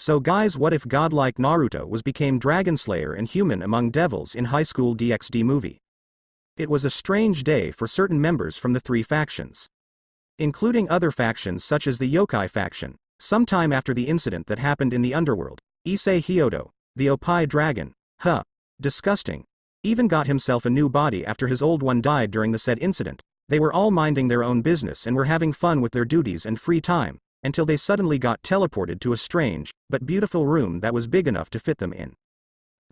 So guys, what if godlike Naruto became Dragon Slayer and human among devils in high school DxD movie? It was a strange day for certain members from the three factions, including other factions such as the yokai faction. Sometime after the incident that happened in the underworld, Issei Hyodo, the Oppai dragon, disgusting, even got himself a new body after his old one died during the said incident. They were all minding their own business and were having fun with their duties and free time, until they suddenly got teleported to a strange, but beautiful room that was big enough to fit them in.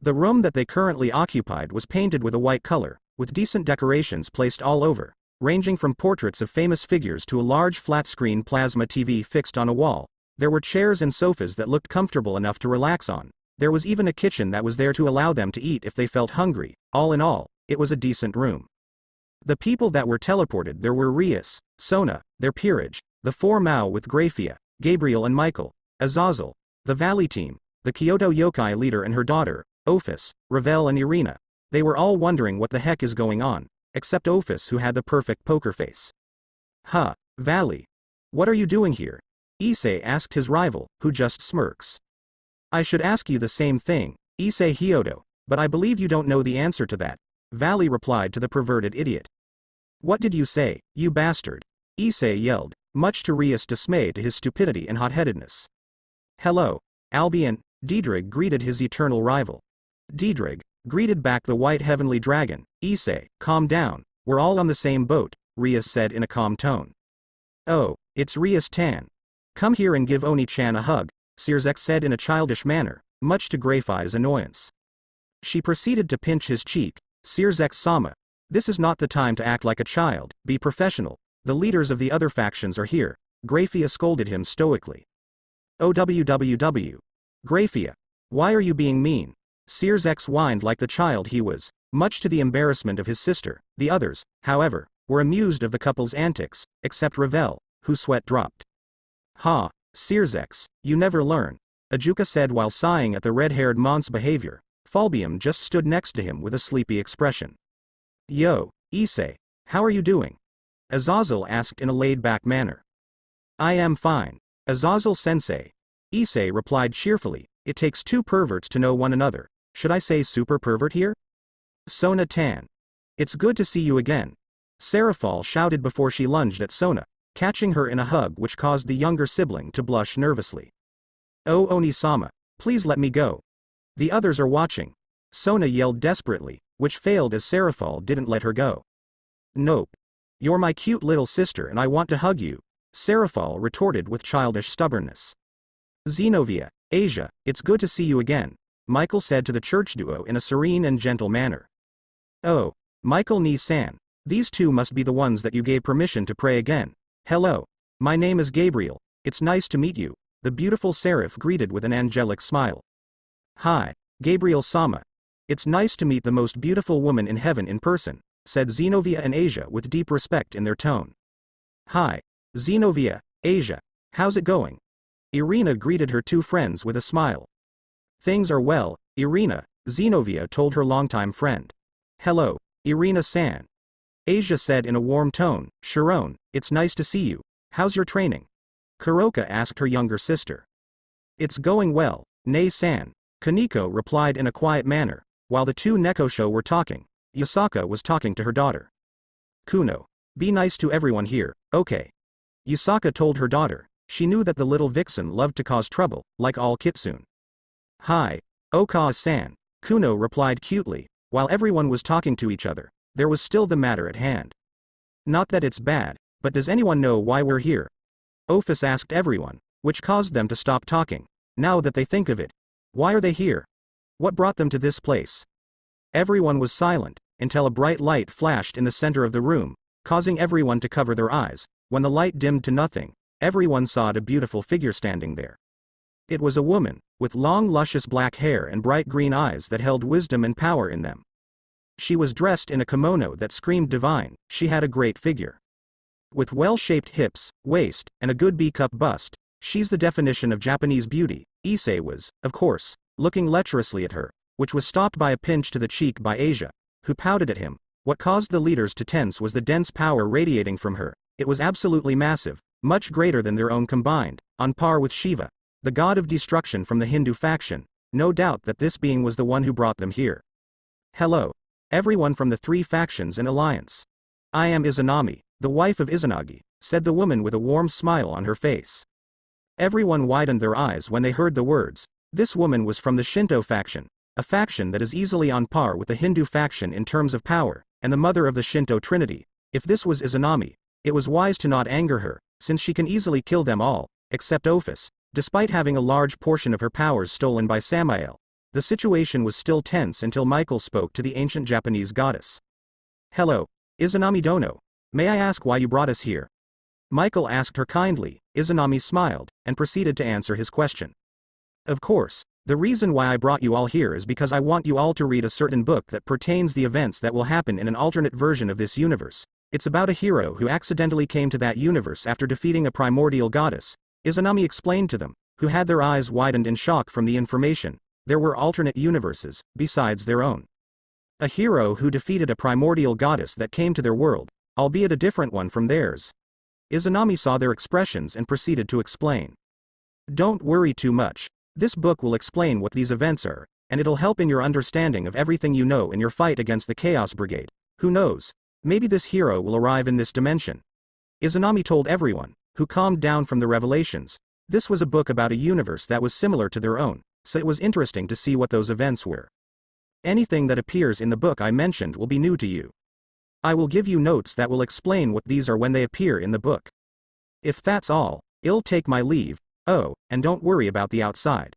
The room that they currently occupied was painted with a white color, with decent decorations placed all over, ranging from portraits of famous figures to a large flat-screen plasma TV fixed on a wall. There were chairs and sofas that looked comfortable enough to relax on. There was even a kitchen that was there to allow them to eat if they felt hungry. All in all, it was a decent room. The people that were teleported there were Rias, Sona, their peerage, the four Mao with Grayfia, Gabriel and Michael, Azazel, the Valley team, the Kyoto yokai leader and her daughter, Ophis, Ravel and Irina. They were all wondering what the heck is going on, except Ophis who had the perfect poker face. Valley. What are you doing here? Issei asked his rival, who just smirks. I should ask you the same thing, Issei Hyodo, but I believe you don't know the answer to that, Valley replied to the perverted idiot. What did you say, you bastard? Issei yelled, much to Rias' dismay to his stupidity and hot-headedness. Hello, Albion, Diedrich greeted his eternal rival. Diedrich greeted back the white heavenly dragon. Issei, calm down, we're all on the same boat, Rias said in a calm tone. Oh, it's Rias-tan. Come here and give Oni-chan a hug, Searzek said in a childish manner, much to Grayfia's annoyance. She proceeded to pinch his cheek. Searzek-sama, this is not the time to act like a child, be professional. The leaders of the other factions are here, Grayfia scolded him stoically. OWWW. Grayfia. Why are you being mean? Searzek whined like the child he was, much to the embarrassment of his sister. The others, however, were amused of the couple's antics, except Ravel, whose sweat dropped. Searzek, you never learn, Ajuka said while sighing at the red-haired Mont's behavior. Falbium just stood next to him with a sleepy expression. Yo, Issei, how are you doing? Azazel asked in a laid-back manner. I am fine, Azazel-sensei. Issei replied cheerfully, it takes two perverts to know one another. Should I say super pervert here? Sona-tan. It's good to see you again. Seraphal shouted before she lunged at Sona, catching her in a hug which caused the younger sibling to blush nervously. Oh Oni-sama, please let me go. The others are watching. Sona yelled desperately, which failed as Seraphal didn't let her go. Nope. You're my cute little sister and I want to hug you, Seraphal retorted with childish stubbornness. Xenovia, Asia, it's good to see you again, Michael said to the church duo in a serene and gentle manner. Oh, Michael Ni-san, these two must be the ones that you gave permission to pray again. Hello, my name is Gabriel, it's nice to meet you, the beautiful seraph greeted with an angelic smile. Hi, Gabriel-sama. It's nice to meet the most beautiful woman in heaven in person, said Xenovia and Asia with deep respect in their tone. Hi, Xenovia, Asia, how's it going? Irina greeted her two friends with a smile. Things are well, Irina, Xenovia told her longtime friend. Hello, Irina-san. Asia said in a warm tone, Sharon, it's nice to see you, how's your training? Kuroka asked her younger sister. It's going well, Nei-san, Kaneko replied in a quiet manner, while the two Nekosho were talking. Yusaka was talking to her daughter. Kuno, be nice to everyone here, okay? Yusaka told her daughter. She knew that the little vixen loved to cause trouble, like all kitsune. Hi, Oka-san, Kuno replied cutely, while everyone was talking to each other. There was still the matter at hand. Not that it's bad, but does anyone know why we're here? Ophis asked everyone, which caused them to stop talking. Now that they think of it, why are they here? What brought them to this place? Everyone was silent, until a bright light flashed in the center of the room, causing everyone to cover their eyes. When the light dimmed to nothing, everyone saw a beautiful figure standing there. It was a woman, with long luscious black hair and bright green eyes that held wisdom and power in them. She was dressed in a kimono that screamed divine. She had a great figure. With well-shaped hips, waist, and a good B-cup bust, she's the definition of Japanese beauty. Issei was, of course, looking lecherously at her, which was stopped by a pinch to the cheek by Asia, who pouted at him. What caused the leaders to tense was the dense power radiating from her. It was absolutely massive, much greater than their own combined, on par with Shiva. the god of destruction from the Hindu faction. No doubt that this being was the one who brought them here. Hello, everyone from the three factions and alliance. I am Izanami, the wife of Izanagi, said the woman with a warm smile on her face. Everyone widened their eyes when they heard the words. This woman was from the Shinto faction, a faction that is easily on par with the Hindu faction in terms of power, and the mother of the Shinto Trinity. If this was Izanami, it was wise to not anger her, since she can easily kill them all, except Ophis, despite having a large portion of her powers stolen by Samael. The situation was still tense until Michael spoke to the ancient Japanese goddess. Hello, Izanami Dono. May I ask why you brought us here? Michael asked her kindly. Izanami smiled, and proceeded to answer his question. Of course, the reason why I brought you all here is because I want you all to read a certain book that pertains the events that will happen in an alternate version of this universe. It's about a hero who accidentally came to that universe after defeating a primordial goddess, Izanami explained to them, who had their eyes widened in shock from the information. There were alternate universes, besides their own. A hero who defeated a primordial goddess that came to their world, albeit a different one from theirs. Izanami saw their expressions and proceeded to explain. Don't worry too much. This book will explain what these events are, and it'll help in your understanding of everything you know in your fight against the Chaos Brigade. Who knows? Maybe this hero will arrive in this dimension. Izanami told everyone, who calmed down from the revelations. This was a book about a universe that was similar to their own, so it was interesting to see what those events were. Anything that appears in the book I mentioned will be new to you. I will give you notes that will explain what these are when they appear in the book. If that's all, I'll take my leave. Oh, and don't worry about the outside.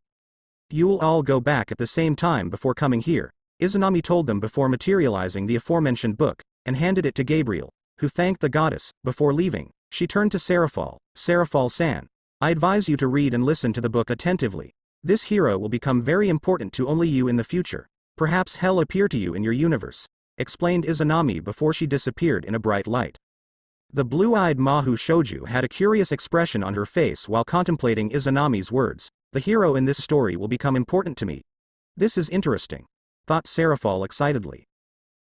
You'll all go back at the same time before coming here, Izanami told them before materializing the aforementioned book, and handed it to Gabriel, who thanked the goddess. Before leaving, she turned to Seraphal. Seraphal-san, I advise you to read and listen to the book attentively. This hero will become very important to only you in the future. Perhaps hell appear to you in your universe, explained Izanami before she disappeared in a bright light. The blue-eyed Mahu Shouju had a curious expression on her face while contemplating Izanami's words. The hero in this story will become important to me. This is interesting, thought Seraphal excitedly.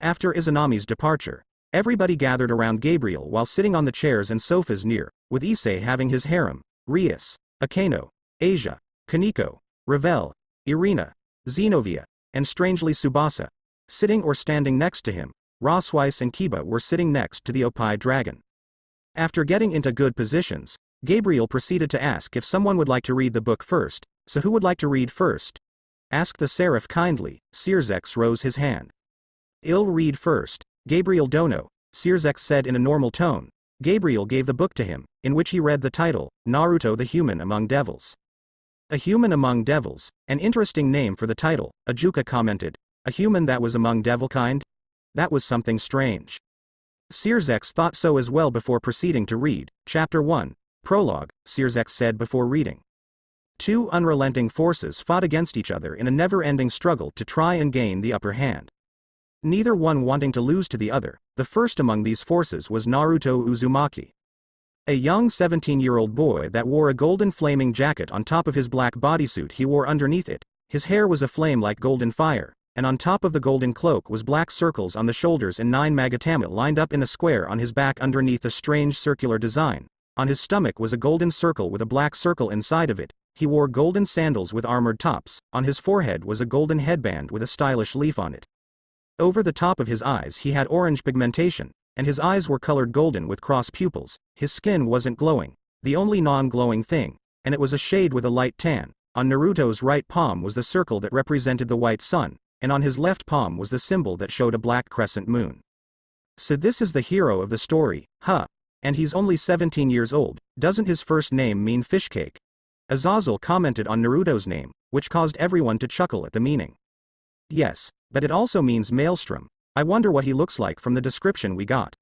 After Izanami's departure, everybody gathered around Gabriel while sitting on the chairs and sofas near, with Issei having his harem, Rias, Akeno, Asia, Kaneko, Ravel, Irina, Zenobia, and strangely Tsubasa, sitting or standing next to him. Rosweiss and Kiba were sitting next to the Opie dragon. After getting into good positions, Gabriel proceeded to ask if someone would like to read the book first. So who would like to read first? Asked the seraph kindly. Sirzex rose his hand. I'll read first, Gabriel Dono, Sirzex said in a normal tone. Gabriel gave the book to him, in which he read the title, Naruto the Human Among Devils. A human among devils, an interesting name for the title, Ajuka commented. A human that was among devil kind? That was something strange. Sirzex thought so as well before proceeding to read. Chapter 1, Prologue, Sirzex said before reading. Two unrelenting forces fought against each other in a never-ending struggle to try and gain the upper hand. Neither one wanting to lose to the other. The first among these forces was Naruto Uzumaki. A young 17-year-old boy that wore a golden flaming jacket on top of his black bodysuit he wore underneath it. His hair was aflame like golden fire, and on top of the golden cloak was black circles on the shoulders and 9 magatama lined up in a square on his back underneath a strange circular design. On his stomach was a golden circle with a black circle inside of it. He wore golden sandals with armored tops. On his forehead was a golden headband with a stylish leaf on it. Over the top of his eyes he had orange pigmentation, and his eyes were colored golden with cross pupils. His skin wasn't glowing, the only non-glowing thing, and it was a shade with a light tan. On Naruto's right palm was the circle that represented the white sun, and on his left palm was the symbol that showed a black crescent moon. So this is the hero of the story, huh? And he's only 17 years old. Doesn't his first name mean fishcake? Azazel commented on Naruto's name, which caused everyone to chuckle at the meaning. Yes, but it also means maelstrom. I wonder what he looks like from the description we got.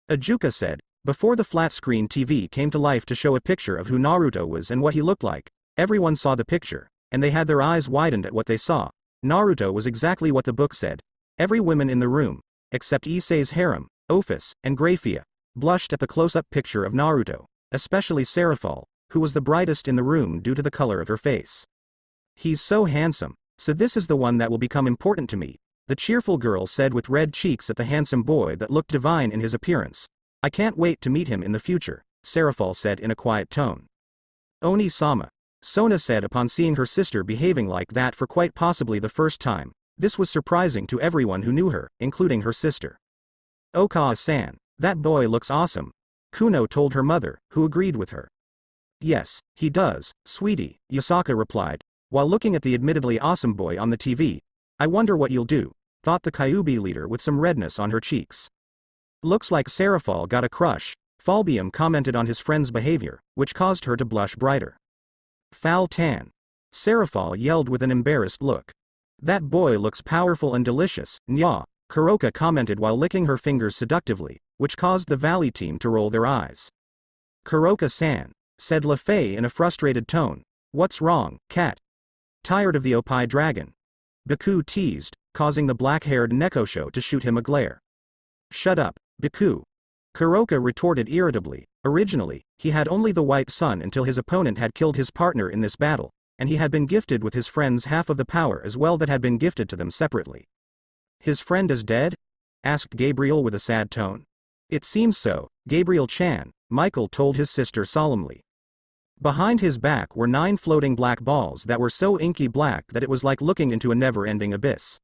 Ajuka said, before the flat-screen TV came to life to show a picture of who Naruto was and what he looked like. Everyone saw the picture, and they had their eyes widened at what they saw. Naruto was exactly what the book said. Every woman in the room, except Issei's harem, Ophis, and Grayfia, blushed at the close-up picture of Naruto, especially Seraphal, who was the brightest in the room due to the color of her face. He's so handsome, so this is the one that will become important to me, the cheerful girl said with red cheeks at the handsome boy that looked divine in his appearance. I can't wait to meet him in the future, Seraphal said in a quiet tone. Oni-sama, Sona said upon seeing her sister behaving like that for quite possibly the first time. This was surprising to everyone who knew her, including her sister. Okawa-san, that boy looks awesome, Kuno told her mother, who agreed with her. Yes, he does, sweetie, Yasaka replied, while looking at the admittedly awesome boy on the TV. I wonder what you'll do, thought the Kyuubi leader with some redness on her cheeks. Looks like Serafal got a crush, Falbium commented on his friend's behavior, which caused her to blush brighter. Foul tan. Serafal yelled with an embarrassed look. That boy looks powerful and delicious, nya, Kuroka commented while licking her fingers seductively, which caused the Valley team to roll their eyes. Kuroka-san, said LaFay in a frustrated tone. What's wrong, cat? Tired of the Opie dragon? Baku teased, causing the black-haired Nekosho to shoot him a glare. Shut up, Baku. Kuroka retorted irritably. Originally, he had only the white sun until his opponent had killed his partner in this battle, and he had been gifted with his friends half of the power as well that had been gifted to them separately. His friend is dead? Asked Gabriel with a sad tone. It seems so, Gabriel-chan, Michael told his sister solemnly. Behind his back were 9 floating black balls that were so inky black that it was like looking into a never-ending abyss.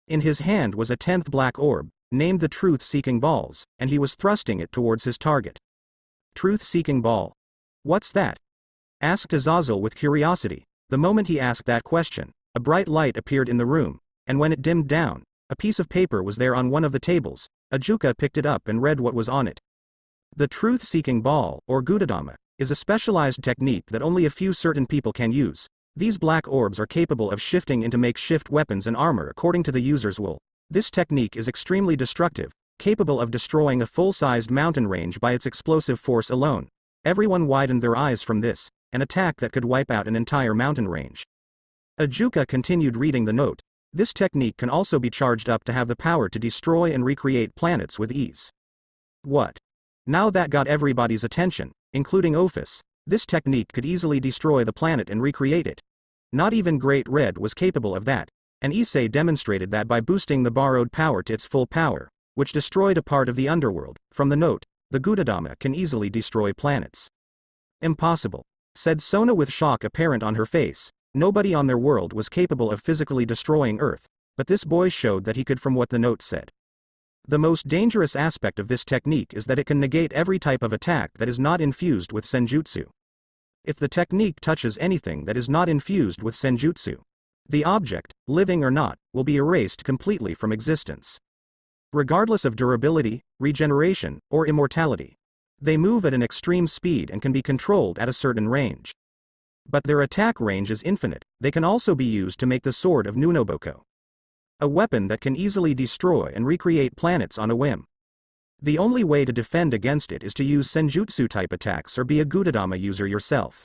In his hand was a 10th black orb, named the Truth-Seeking Balls, and he was thrusting it towards his target. Truth-Seeking Ball? What's that? Asked Azazel with curiosity. The moment he asked that question, a bright light appeared in the room, and when it dimmed down, a piece of paper was there on one of the tables. Ajuka picked it up and read what was on it. The Truth-Seeking Ball, or Gudadama, is a specialized technique that only a few certain people can use. These black orbs are capable of shifting into makeshift weapons and armor according to the user's will. This technique is extremely destructive, capable of destroying a full-sized mountain range by its explosive force alone. Everyone widened their eyes from this, an attack that could wipe out an entire mountain range. Ajuka continued reading the note. This technique can also be charged up to have the power to destroy and recreate planets with ease. What? Now that got everybody's attention, including Ophis. This technique could easily destroy the planet and recreate it. Not even Great Red was capable of that, and Issei demonstrated that by boosting the borrowed power to its full power, which destroyed a part of the underworld. From the note, the Gudadama can easily destroy planets. Impossible, said Sona with shock apparent on her face. Nobody on their world was capable of physically destroying Earth, but this boy showed that he could from what the note said. The most dangerous aspect of this technique is that it can negate every type of attack that is not infused with senjutsu. If the technique touches anything that is not infused with senjutsu, the object, living or not, will be erased completely from existence. Regardless of durability, regeneration, or immortality. They move at an extreme speed and can be controlled at a certain range. But their attack range is infinite. They can also be used to make the Sword of Nunoboko, a weapon that can easily destroy and recreate planets on a whim. The only way to defend against it is to use senjutsu-type attacks or be a Gudadama user yourself,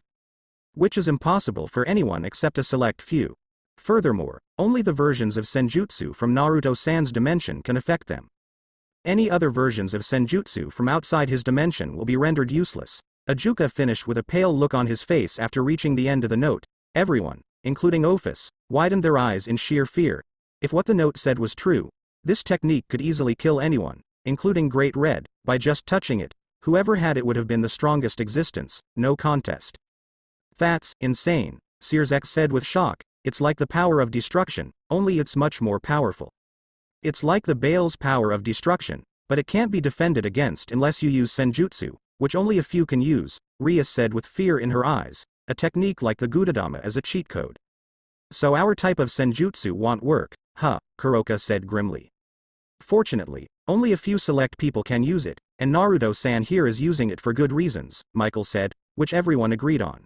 which is impossible for anyone except a select few. Furthermore, only the versions of senjutsu from Naruto-san's dimension can affect them. Any other versions of senjutsu from outside his dimension will be rendered useless. Ajuka finished with a pale look on his face after reaching the end of the note. Everyone, including Ophis, widened their eyes in sheer fear. If what the note said was true, this technique could easily kill anyone, including Great Red, by just touching it. Whoever had it would have been the strongest existence, no contest. That's insane, Searzek said with shock. It's like the power of destruction, only it's much more powerful. It's like the Baal's power of destruction, but it can't be defended against unless you use senjutsu, which only a few can use, Ria said with fear in her eyes. A technique like the Gudadama as a cheat code. So our type of senjutsu won't work, huh, Kuroka said grimly. Fortunately, only a few select people can use it, and Naruto-san here is using it for good reasons, Michael said, which everyone agreed on.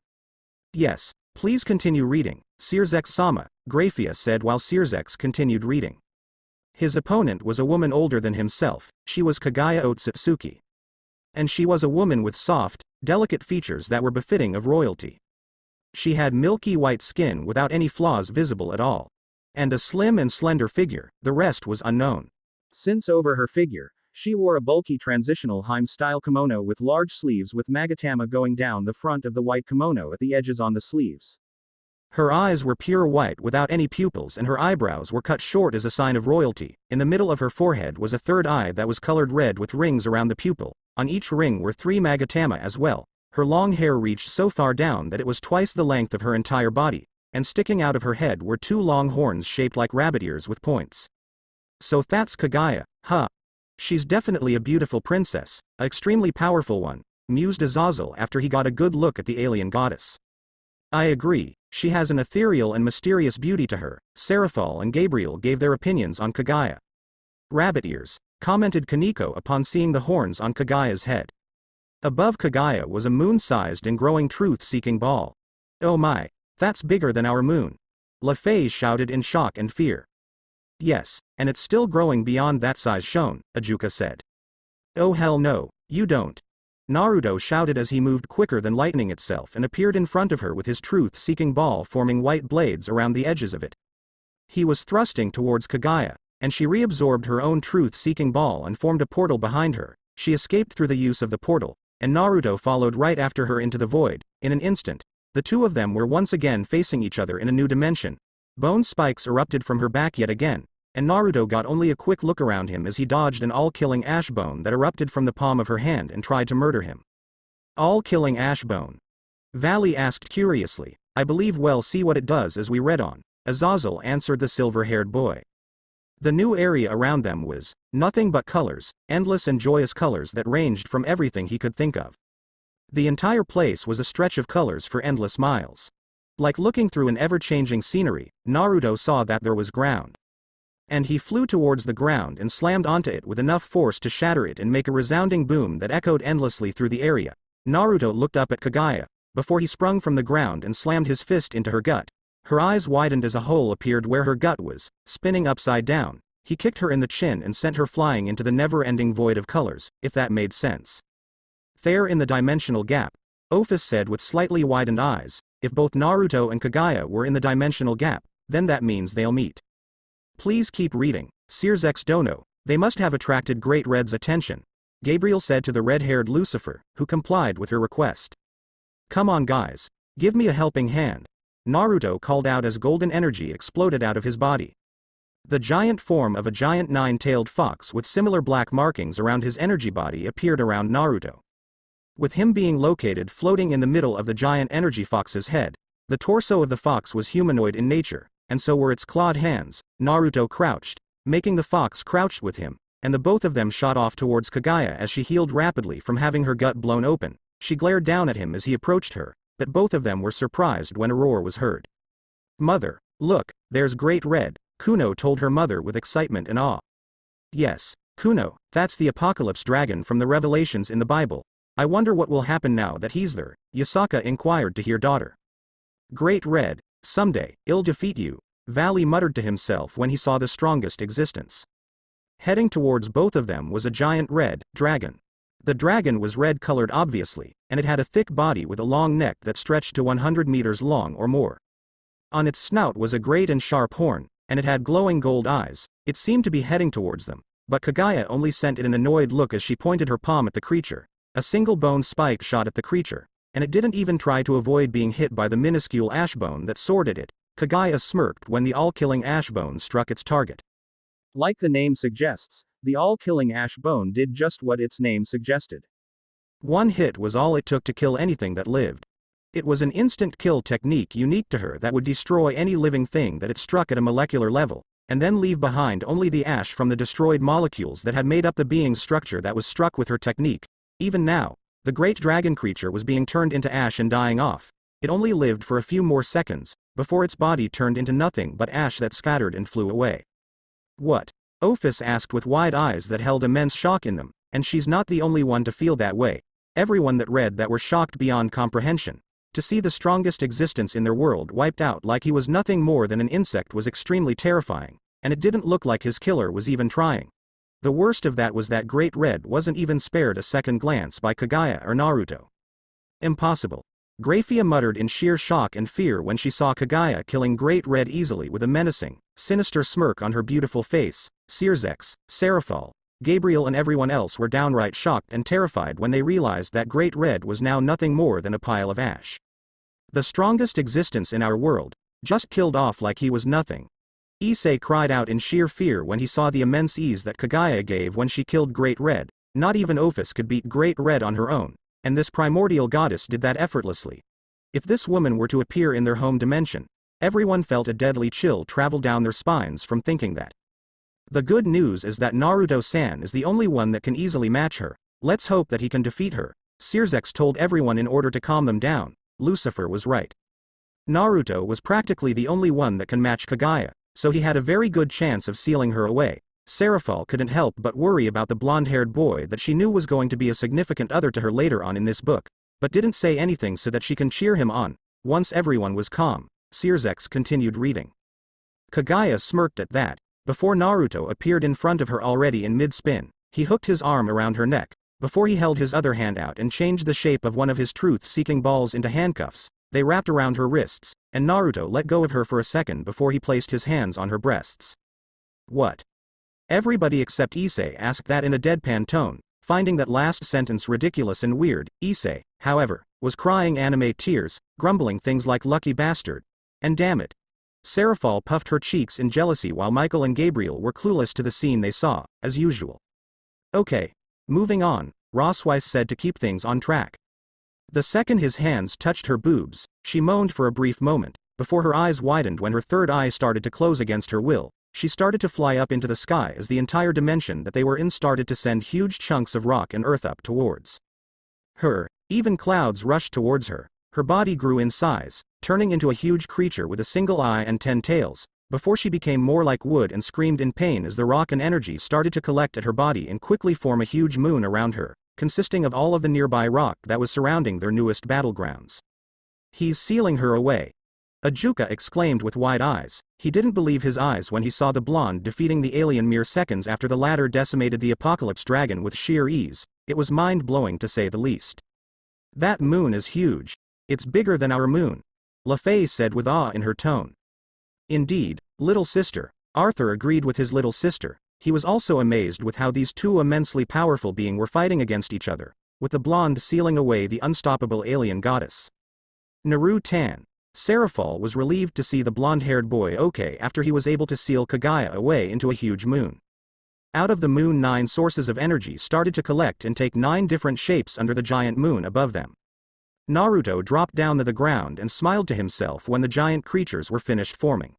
Yes, please continue reading, Searzek-sama, Grayfia said while Searzek continued reading. His opponent was a woman older than himself. She was Kaguya Otsutsuki. And she was a woman with soft, delicate features that were befitting of royalty. She had milky white skin without any flaws visible at all. And a slim and slender figure. The rest was unknown. Since over her figure, she wore a bulky transitional Heim-style kimono with large sleeves with magatama going down the front of the white kimono at the edges on the sleeves. Her eyes were pure white without any pupils and her eyebrows were cut short as a sign of royalty. In the middle of her forehead was a third eye that was colored red with rings around the pupil. On each ring were 3 magatama as well. Her long hair reached so far down that it was twice the length of her entire body, and sticking out of her head were two long horns shaped like rabbit ears with points. So that's Kaguya, huh? She's definitely a beautiful princess, an extremely powerful one, mused Azazel after he got a good look at the alien goddess. I agree, she has an ethereal and mysterious beauty to her. Seraphal and Gabriel gave their opinions on Kaguya. Rabbit ears, commented Kaneko upon seeing the horns on Kaguya's head. Above Kaguya was a moon-sized and growing truth-seeking ball. Oh my, that's bigger than our moon. LaFaze shouted in shock and fear. Yes, and it's still growing beyond that size shown, Ajuka said. Oh hell no, you don't. Naruto shouted as he moved quicker than lightning itself and appeared in front of her with his truth-seeking ball forming white blades around the edges of it. He was thrusting towards Kaguya, and she reabsorbed her own truth-seeking ball and formed a portal behind her. She escaped through the use of the portal, and Naruto followed right after her into the void. In an instant, the two of them were once again facing each other in a new dimension. Bone spikes erupted from her back yet again, and Naruto got only a quick look around him as he dodged an all-killing ash bone that erupted from the palm of her hand and tried to murder him. All-killing ash bone? Valley asked curiously. I believe we'll see what it does as we read on, Azazel answered the silver-haired boy. The new area around them was nothing but colors, endless and joyous colors that ranged from everything he could think of. The entire place was a stretch of colors for endless miles. Like looking through an ever-changing scenery, Naruto saw that there was ground. And he flew towards the ground and slammed onto it with enough force to shatter it and make a resounding boom that echoed endlessly through the area. Naruto looked up at Kaguya, before he sprung from the ground and slammed his fist into her gut. Her eyes widened as a hole appeared where her gut was, spinning upside down. He kicked her in the chin and sent her flying into the never-ending void of colors, if that made sense. There in the dimensional gap, Ophis said with slightly widened eyes, if both Naruto and Kaguya were in the dimensional gap, then that means they'll meet. Please keep reading, Sears Dono, they must have attracted Great Red's attention, Gabriel said to the red-haired Lucifer, who complied with her request. Come on guys, give me a helping hand, Naruto called out as golden energy exploded out of his body. The giant form of a giant nine-tailed fox with similar black markings around his energy body appeared around Naruto. With him being located floating in the middle of the giant energy fox's head, the torso of the fox was humanoid in nature, and so were its clawed hands. Naruto crouched, making the fox crouch with him, and the both of them shot off towards Kaguya as she healed rapidly from having her gut blown open. She glared down at him as he approached her, but both of them were surprised when a roar was heard. Mother, look, there's Great Red, Kuno told her mother with excitement and awe. Yes, Kuno, that's the apocalypse dragon from the Revelations in the Bible. I wonder what will happen now that he's there, Yasaka inquired to her daughter. Great Red, someday, he'll defeat you, Valley muttered to himself when he saw the strongest existence. Heading towards both of them was a giant red dragon. The dragon was red-colored obviously, and it had a thick body with a long neck that stretched to 100 meters long or more. On its snout was a great and sharp horn, and it had glowing gold eyes. It seemed to be heading towards them, but Kaguya only sent it an annoyed look as she pointed her palm at the creature. A single bone spike shot at the creature, and it didn't even try to avoid being hit by the minuscule ash bone that soared at it. Kaguya smirked when the all-killing ash bone struck its target. Like the name suggests, the all-killing ash bone did just what its name suggested. One hit was all it took to kill anything that lived. It was an instant kill technique unique to her that would destroy any living thing that it struck at a molecular level, and then leave behind only the ash from the destroyed molecules that had made up the being's structure that was struck with her technique. Even now, the great dragon creature was being turned into ash and dying off. It only lived for a few more seconds, before its body turned into nothing but ash that scattered and flew away. What? Ophis asked with wide eyes that held immense shock in them, and she's not the only one to feel that way. Everyone that read that were shocked beyond comprehension. To see the strongest existence in their world wiped out like he was nothing more than an insect was extremely terrifying, and it didn't look like his killer was even trying. The worst of that was that Great Red wasn't even spared a second glance by Kaguya or Naruto. Impossible. Grayfia muttered in sheer shock and fear when she saw Kaguya killing Great Red easily with a menacing, sinister smirk on her beautiful face. Sears, Seraphal, Gabriel and everyone else were downright shocked and terrified when they realized that Great Red was now nothing more than a pile of ash. The strongest existence in our world, just killed off like he was nothing. Issei cried out in sheer fear when he saw the immense ease that Kaguya gave when she killed Great Red. Not even Ophis could beat Great Red on her own, and this primordial goddess did that effortlessly. If this woman were to appear in their home dimension, everyone felt a deadly chill travel down their spines from thinking that. The good news is that Naruto-san is the only one that can easily match her. Let's hope that he can defeat her. Circex told everyone in order to calm them down. Lucifer was right. Naruto was practically the only one that can match Kaguya, so he had a very good chance of sealing her away. Seraphal couldn't help but worry about the blonde-haired boy that she knew was going to be a significant other to her later on in this book, but didn't say anything so that she can cheer him on. Once everyone was calm, Circex continued reading. Kaguya smirked at that. Before Naruto appeared in front of her already in mid-spin, he hooked his arm around her neck, before he held his other hand out and changed the shape of one of his truth-seeking balls into handcuffs. They wrapped around her wrists, and Naruto let go of her for a second before he placed his hands on her breasts. What? Everybody except Issei asked that in a deadpan tone, finding that last sentence ridiculous and weird. Issei, however, was crying anime tears, grumbling things like lucky bastard. And damn it. Seraphal puffed her cheeks in jealousy while Michael and Gabriel were clueless to the scene they saw, as usual. Okay. Moving on, Rossweiss said to keep things on track. The second his hands touched her boobs, she moaned for a brief moment, before her eyes widened when her third eye started to close against her will. She started to fly up into the sky as the entire dimension that they were in started to send huge chunks of rock and earth up towards her. Even clouds rushed towards her. Her body grew in size, turning into a huge creature with a single eye and 10 tails, before she became more like wood and screamed in pain as the rock and energy started to collect at her body and quickly form a huge moon around her, consisting of all of the nearby rock that was surrounding their newest battlegrounds. He's sealing her away. Ajuka exclaimed with wide eyes. He didn't believe his eyes when he saw the blonde defeating the alien mere seconds after the latter decimated the Apocalypse Dragon with sheer ease. It was mind-blowing to say the least. That moon is huge. It's bigger than our moon. LaFay said with awe in her tone. Indeed, little sister. Arthur agreed with his little sister. He was also amazed with how these two immensely powerful beings were fighting against each other, with the blonde sealing away the unstoppable alien goddess. Naru-tan. Seraphal was relieved to see the blonde-haired boy okay after he was able to seal Kaguya away into a huge moon. Out of the moon 9 sources of energy started to collect and take 9 different shapes under the giant moon above them. Naruto dropped down to the ground and smiled to himself when the giant creatures were finished forming.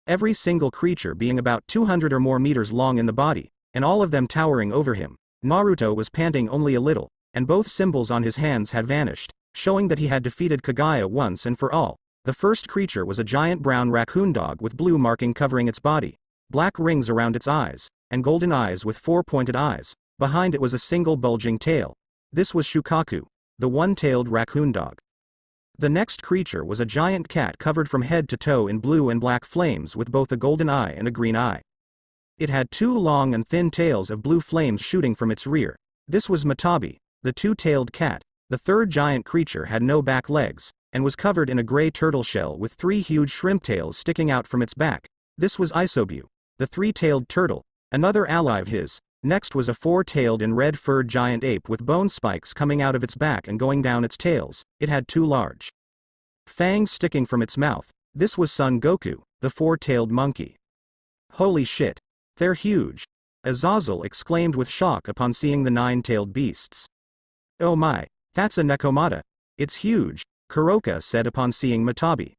Every single creature being about 200 or more meters long in the body, and all of them towering over him. Naruto was panting only a little, and both symbols on his hands had vanished, showing that he had defeated Kaguya once and for all. The first creature was a giant brown raccoon dog with blue marking covering its body, black rings around its eyes, and golden eyes with 4 pointed eyes. Behind it was a single bulging tail. This was Shukaku, the one-tailed raccoon dog. The next creature was a giant cat covered from head to toe in blue and black flames with both a golden eye and a green eye. It had 2 long and thin tails of blue flames shooting from its rear. This was Matabi, the two-tailed cat. The third giant creature had no back legs, and was covered in a gray turtle shell with 3 huge shrimp tails sticking out from its back. This was Isobu, the 3-tailed turtle, another ally of his. Next was a 4-tailed and red-furred giant ape with bone spikes coming out of its back and going down its tails. It had 2 large fangs sticking from its mouth. This was Son Goku, the 4-tailed monkey. Holy shit. They're huge. Azazel exclaimed with shock upon seeing the 9-tailed beasts. Oh my, that's a Nekomata. It's huge, Kuroka said upon seeing Matabi.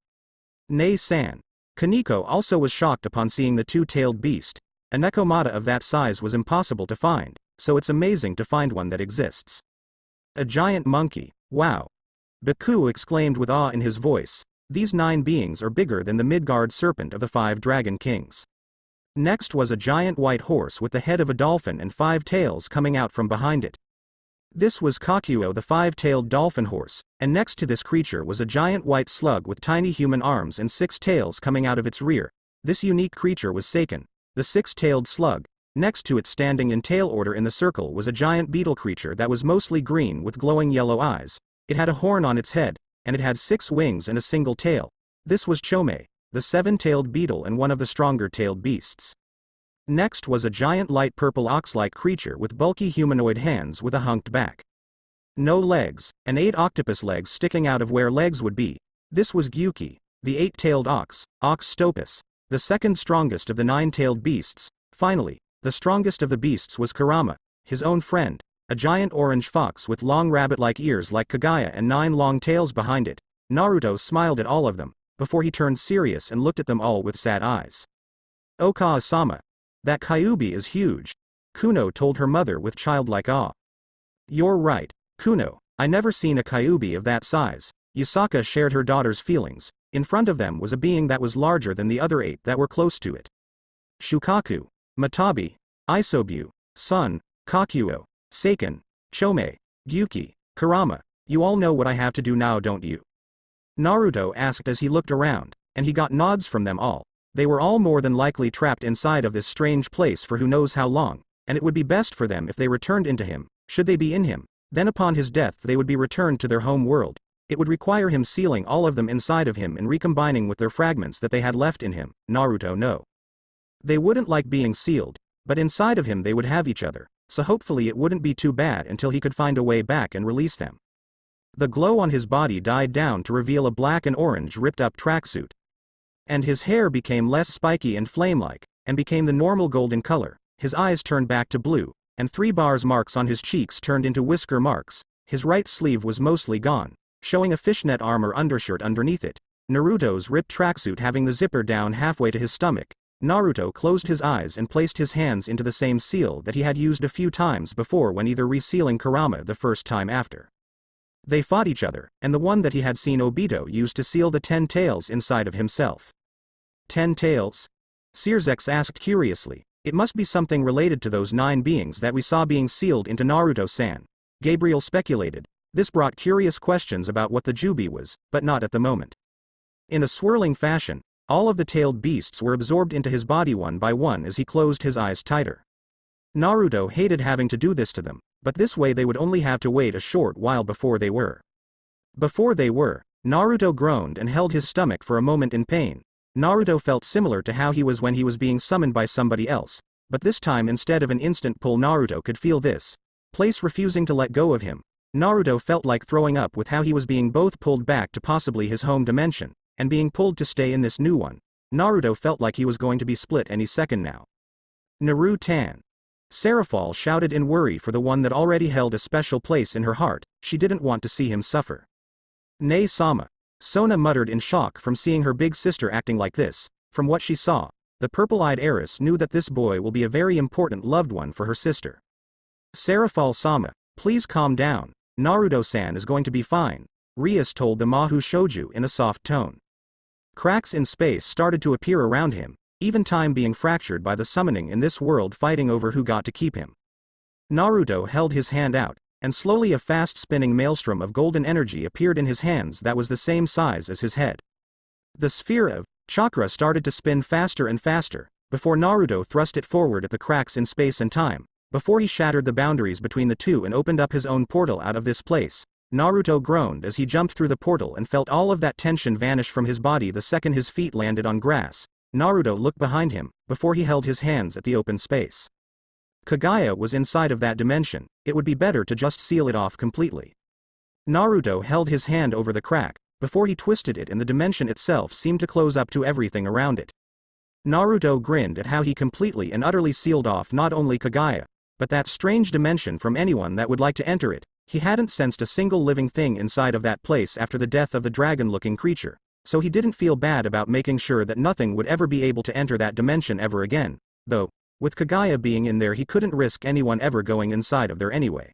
Nei-san. Kaneko also was shocked upon seeing the 2-tailed beast. A Nekomata of that size was impossible to find, so it's amazing to find one that exists. A giant monkey, wow. Baku exclaimed with awe in his voice. These 9 beings are bigger than the Midgard serpent of the 5 dragon kings. Next was a giant white horse with the head of a dolphin and 5 tails coming out from behind it. This was Kakuyo, the 5-tailed dolphin horse, and next to this creature was a giant white slug with tiny human arms and 6 tails coming out of its rear. This unique creature was Seiken, the 6-tailed slug. Next to it, standing in tail order in the circle, was a giant beetle creature that was mostly green with glowing yellow eyes. It had a horn on its head, and it had 6 wings and a single tail. This was Chome, the 7-tailed beetle and one of the stronger tailed beasts. Next was a giant light purple ox-like creature with bulky humanoid hands with a hunked back. No legs, and 8 octopus legs sticking out of where legs would be. This was Gyuki, the 8-tailed ox, Ox Stopus, the second strongest of the 9-tailed beasts. Finally, the strongest of the beasts was Kurama, his own friend. a giant orange fox with long rabbit-like ears like Kaguya and 9 long tails behind it. Naruto smiled at all of them, before he turned serious and looked at them all with sad eyes. Okawa-sama. That Kyuubi is huge. Kuno told her mother with childlike awe. You're right, Kuno, I never seen a Kyuubi of that size. Yusaka shared her daughter's feelings. In front of them was a being that was larger than the other 8 that were close to it. Shukaku, Matabi, Isobu, Sun, Kakuyo, Seiken, Chome, Gyuki, Kurama, you all know what I have to do now, don't you? Naruto asked as he looked around, and he got nods from them all. They were all more than likely trapped inside of this strange place for who knows how long, and it would be best for them if they returned into him. Should they be in him, then upon his death they would be returned to their home world. It would require him sealing all of them inside of him and recombining with their fragments that they had left in him. Naruto no. They wouldn't like being sealed, but inside of him they would have each other, so hopefully it wouldn't be too bad until he could find a way back and release them. The glow on his body died down to reveal a black and orange ripped up tracksuit. And his hair became less spiky and flame-like, and became the normal golden color. His eyes turned back to blue, and 3 bars marks on his cheeks turned into whisker marks. His right sleeve was mostly gone, showing a fishnet armor undershirt underneath it. Naruto's ripped tracksuit having the zipper down halfway to his stomach. Naruto closed his eyes and placed his hands into the same seal that he had used a few times before when either resealing Kurama the first time after. They fought each other, and the one that he had seen Obito used to seal the 10 tails inside of himself. 10 tails? Searzex asked curiously. It must be something related to those 9 beings that we saw being sealed into Naruto-san. Gabriel speculated. This brought curious questions about what the Jubi was, but not at the moment. In a swirling fashion, all of the tailed beasts were absorbed into his body one by one as he closed his eyes tighter. Naruto hated having to do this to them, but this way they would only have to wait a short while before they were. Naruto groaned and held his stomach for a moment in pain. Naruto felt similar to how he was when he was being summoned by somebody else, but this time instead of an instant pull Naruto could feel this place refusing to let go of him. Naruto felt like throwing up with how he was being both pulled back to possibly his home dimension, and being pulled to stay in this new one. Naruto felt like he was going to be split any second now. Naru-tan. Seraphol shouted in worry for the one that already held a special place in her heart. She didn't want to see him suffer. Nei-sama. Sona muttered in shock from seeing her big sister acting like this. From what she saw, the purple-eyed heiress knew that this boy will be a very important loved one for her sister. Seraphol-sama, please calm down. Naruto-san is going to be fine, Rias told the Mahu Shouju in a soft tone. Cracks in space started to appear around him, even time being fractured by the summoning in this world fighting over who got to keep him. Naruto held his hand out, and slowly a fast-spinning maelstrom of golden energy appeared in his hands that was the same size as his head. The sphere of chakra started to spin faster and faster, before Naruto thrust it forward at the cracks in space and time, before he shattered the boundaries between the two and opened up his own portal out of this place. Naruto groaned as he jumped through the portal and felt all of that tension vanish from his body the second his feet landed on grass. Naruto looked behind him, before he held his hands at the open space. Kaguya was inside of that dimension. It would be better to just seal it off completely. Naruto held his hand over the crack, before he twisted it and the dimension itself seemed to close up to everything around it. Naruto grinned at how he completely and utterly sealed off not only Kaguya, but that strange dimension from anyone that would like to enter it. He hadn't sensed a single living thing inside of that place after the death of the dragon-looking creature, so he didn't feel bad about making sure that nothing would ever be able to enter that dimension ever again, though, with Kaguya being in there he couldn't risk anyone ever going inside of there anyway.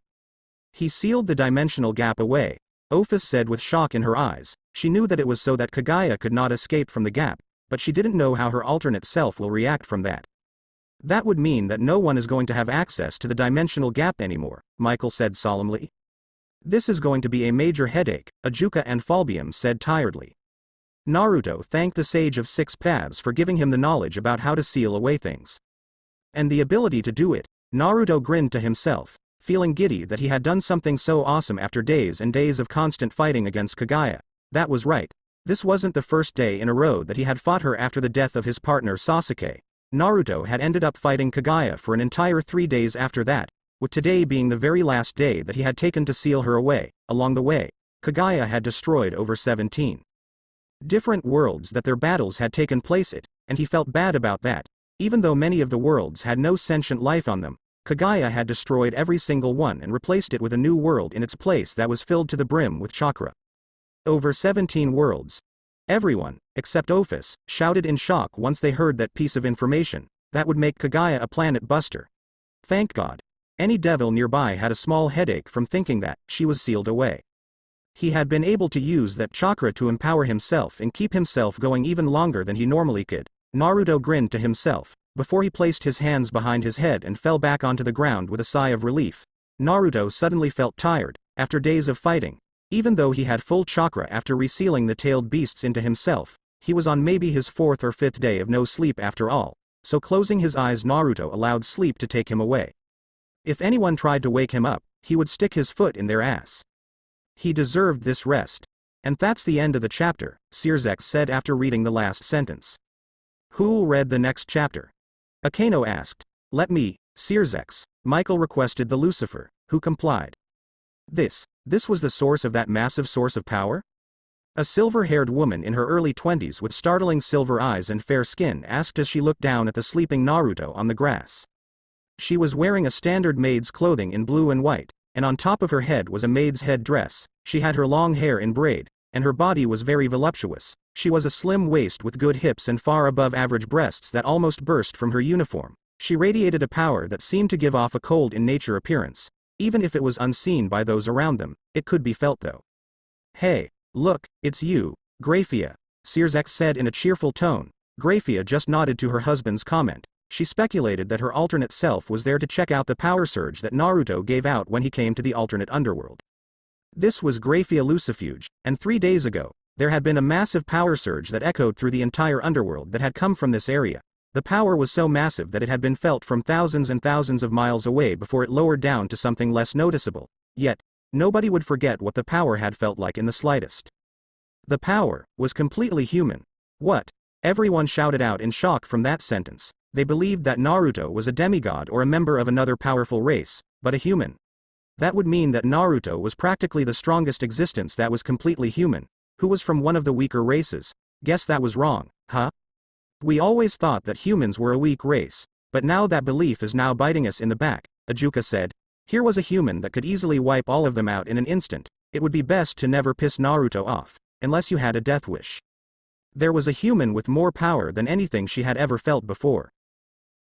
He sealed the dimensional gap away, Ophis said with shock in her eyes. She knew that it was so that Kaguya could not escape from the gap, but she didn't know how her alternate self will react from that. That would mean that no one is going to have access to the dimensional gap anymore, Michael said solemnly. This is going to be a major headache, Ajuka and Falbium said tiredly. Naruto thanked the Sage of Six Paths for giving him the knowledge about how to seal away things. And the ability to do it. Naruto grinned to himself, feeling giddy that he had done something so awesome after days and days of constant fighting against Kaguya. That was right. This wasn't the first day in a row that he had fought her after the death of his partner Sasuke. Naruto had ended up fighting Kaguya for an entire 3 days after that, with today being the very last day that he had taken to seal her away. Along the way, Kaguya had destroyed over 17 different worlds that their battles had taken place at, and he felt bad about that. Even though many of the worlds had no sentient life on them, Kaguya had destroyed every single one and replaced it with a new world in its place that was filled to the brim with chakra. Over 17 worlds. Everyone, except Ophis, shouted in shock once they heard that piece of information. That would make Kaguya a planet buster. Thank God. Any devil nearby had a small headache from thinking that she was sealed away. He had been able to use that chakra to empower himself and keep himself going even longer than he normally could. Naruto grinned to himself, before he placed his hands behind his head and fell back onto the ground with a sigh of relief. Naruto suddenly felt tired, after days of fighting. Even though he had full chakra after resealing the tailed beasts into himself, he was on maybe his 4th or 5th day of no sleep after all, so closing his eyes Naruto allowed sleep to take him away. If anyone tried to wake him up, he would stick his foot in their ass. He deserved this rest. And that's the end of the chapter, Sirzex said after reading the last sentence. Who'll read the next chapter? Akano asked. Let me, Sirzex. Michael requested the Lucifer, who complied. This was the source of that massive source of power? A silver-haired woman in her early 20s with startling silver eyes and fair skin asked as she looked down at the sleeping Naruto on the grass. She was wearing a standard maid's clothing in blue and white, and on top of her head was a maid's head dress. She had her long hair in braid, and her body was very voluptuous. She was a slim waist with good hips and far above average breasts that almost burst from her uniform. She radiated a power that seemed to give off a cold in nature appearance. Even if it was unseen by those around them, it could be felt though. Hey, look, it's you, Grayfia, Sirzex said in a cheerful tone. Grayfia just nodded to her husband's comment. She speculated that her alternate self was there to check out the power surge that Naruto gave out when he came to the alternate underworld. This was Grayfia Lucifuge, and 3 days ago, there had been a massive power surge that echoed through the entire underworld that had come from this area. The power was so massive that it had been felt from thousands and thousands of miles away before it lowered down to something less noticeable. Yet, nobody would forget what the power had felt like in the slightest. The power was completely human. What? Everyone shouted out in shock from that sentence. They believed that Naruto was a demigod or a member of another powerful race, but a human. That would mean that Naruto was practically the strongest existence that was completely human, who was from one of the weaker races. Guess that was wrong, huh? We always thought that humans were a weak race, but now that belief is now biting us in the back, Ajuka said. Here was a human that could easily wipe all of them out in an instant. It would be best to never piss Naruto off, unless you had a death wish. There was a human with more power than anything she had ever felt before.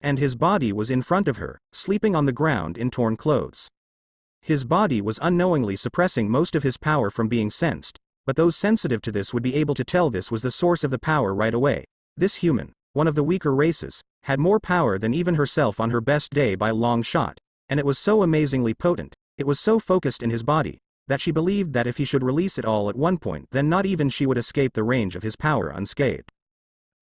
And his body was in front of her, sleeping on the ground in torn clothes. His body was unknowingly suppressing most of his power from being sensed, but those sensitive to this would be able to tell this was the source of the power right away. This human, one of the weaker races, had more power than even herself on her best day by a long shot, and it was so amazingly potent, it was so focused in his body, that she believed that if he should release it all at one point then not even she would escape the range of his power unscathed.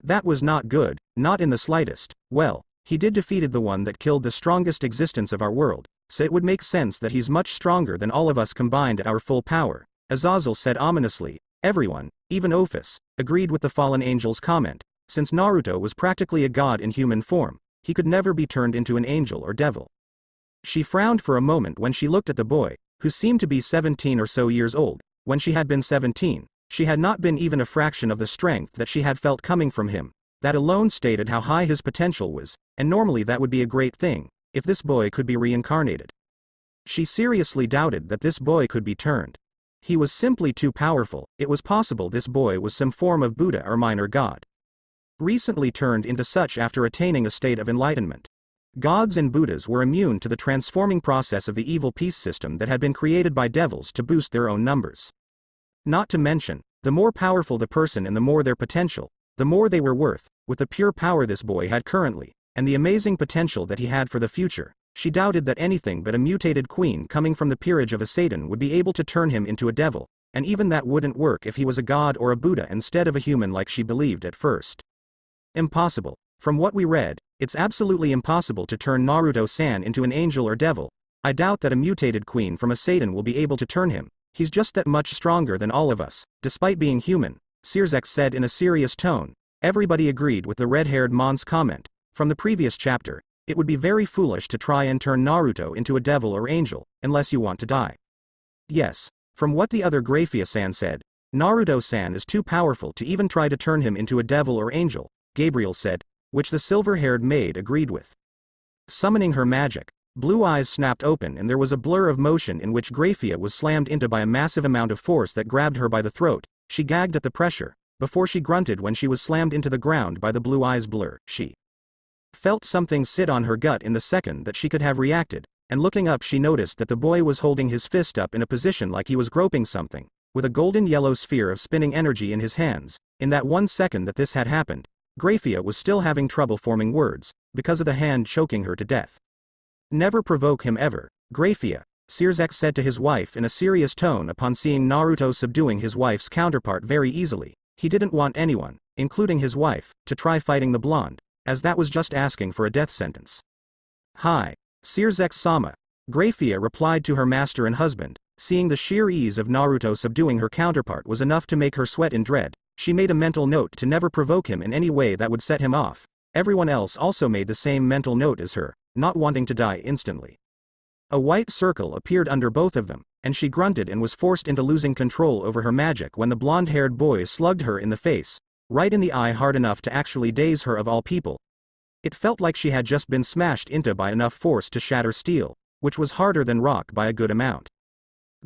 That was not good, not in the slightest. Well, he did defeated the one that killed the strongest existence of our world, so it would make sense that he's much stronger than all of us combined at our full power, Azazel said ominously. Everyone, even Ophis, agreed with the fallen angel's comment. Since Naruto was practically a god in human form, he could never be turned into an angel or devil. She frowned for a moment when she looked at the boy, who seemed to be 17 or so years old. When she had been 17, she had not been even a fraction of the strength that she had felt coming from him. That alone stated how high his potential was, and normally that would be a great thing, if this boy could be reincarnated. She seriously doubted that this boy could be turned. He was simply too powerful. It was possible this boy was some form of Buddha or minor god, recently turned into such after attaining a state of enlightenment. Gods and Buddhas were immune to the transforming process of the evil peace system that had been created by devils to boost their own numbers. Not to mention, the more powerful the person and the more their potential, the more they were worth. With the pure power this boy had currently, and the amazing potential that he had for the future, she doubted that anything but a mutated queen coming from the peerage of a Satan would be able to turn him into a devil, and even that wouldn't work if he was a god or a Buddha instead of a human like she believed at first. Impossible. From what we read, it's absolutely impossible to turn Naruto-san into an angel or devil. I doubt that a mutated queen from a Satan will be able to turn him. He's just that much stronger than all of us, despite being human, Sirzex said in a serious tone. Everybody agreed with the red-haired Mon's comment. From the previous chapter, it would be very foolish to try and turn Naruto into a devil or angel, unless you want to die. Yes, from what the other Grayfia-san said, Naruto-san is too powerful to even try to turn him into a devil or angel, Gabriel said, which the silver-haired maid agreed with. Summoning her magic, Blue eyes snapped open and there was a blur of motion in which Grayfia was slammed into by a massive amount of force that grabbed her by the throat. She gagged at the pressure, before she grunted when she was slammed into the ground by the blue eyes blur. She felt something sit on her gut in the second that she could have reacted, and looking up she noticed that the boy was holding his fist up in a position like he was groping something, with a golden yellow sphere of spinning energy in his hands. In that 1 second that this had happened, Grayfia was still having trouble forming words, because of the hand choking her to death. Never provoke him ever, Grayfia, Searzek said to his wife in a serious tone upon seeing Naruto subduing his wife's counterpart very easily. He didn't want anyone, including his wife, to try fighting the blonde, as that was just asking for a death sentence. Hi, Searzek-sama, Grayfia replied to her master and husband. Seeing the sheer ease of Naruto subduing her counterpart was enough to make her sweat in dread. She made a mental note to never provoke him in any way that would set him off. Everyone else also made the same mental note as her, not wanting to die instantly. A white circle appeared under both of them, and she grunted and was forced into losing control over her magic when the blonde-haired boy slugged her in the face, right in the eye hard enough to actually daze her of all people. It felt like she had just been smashed into by enough force to shatter steel, which was harder than rock by a good amount.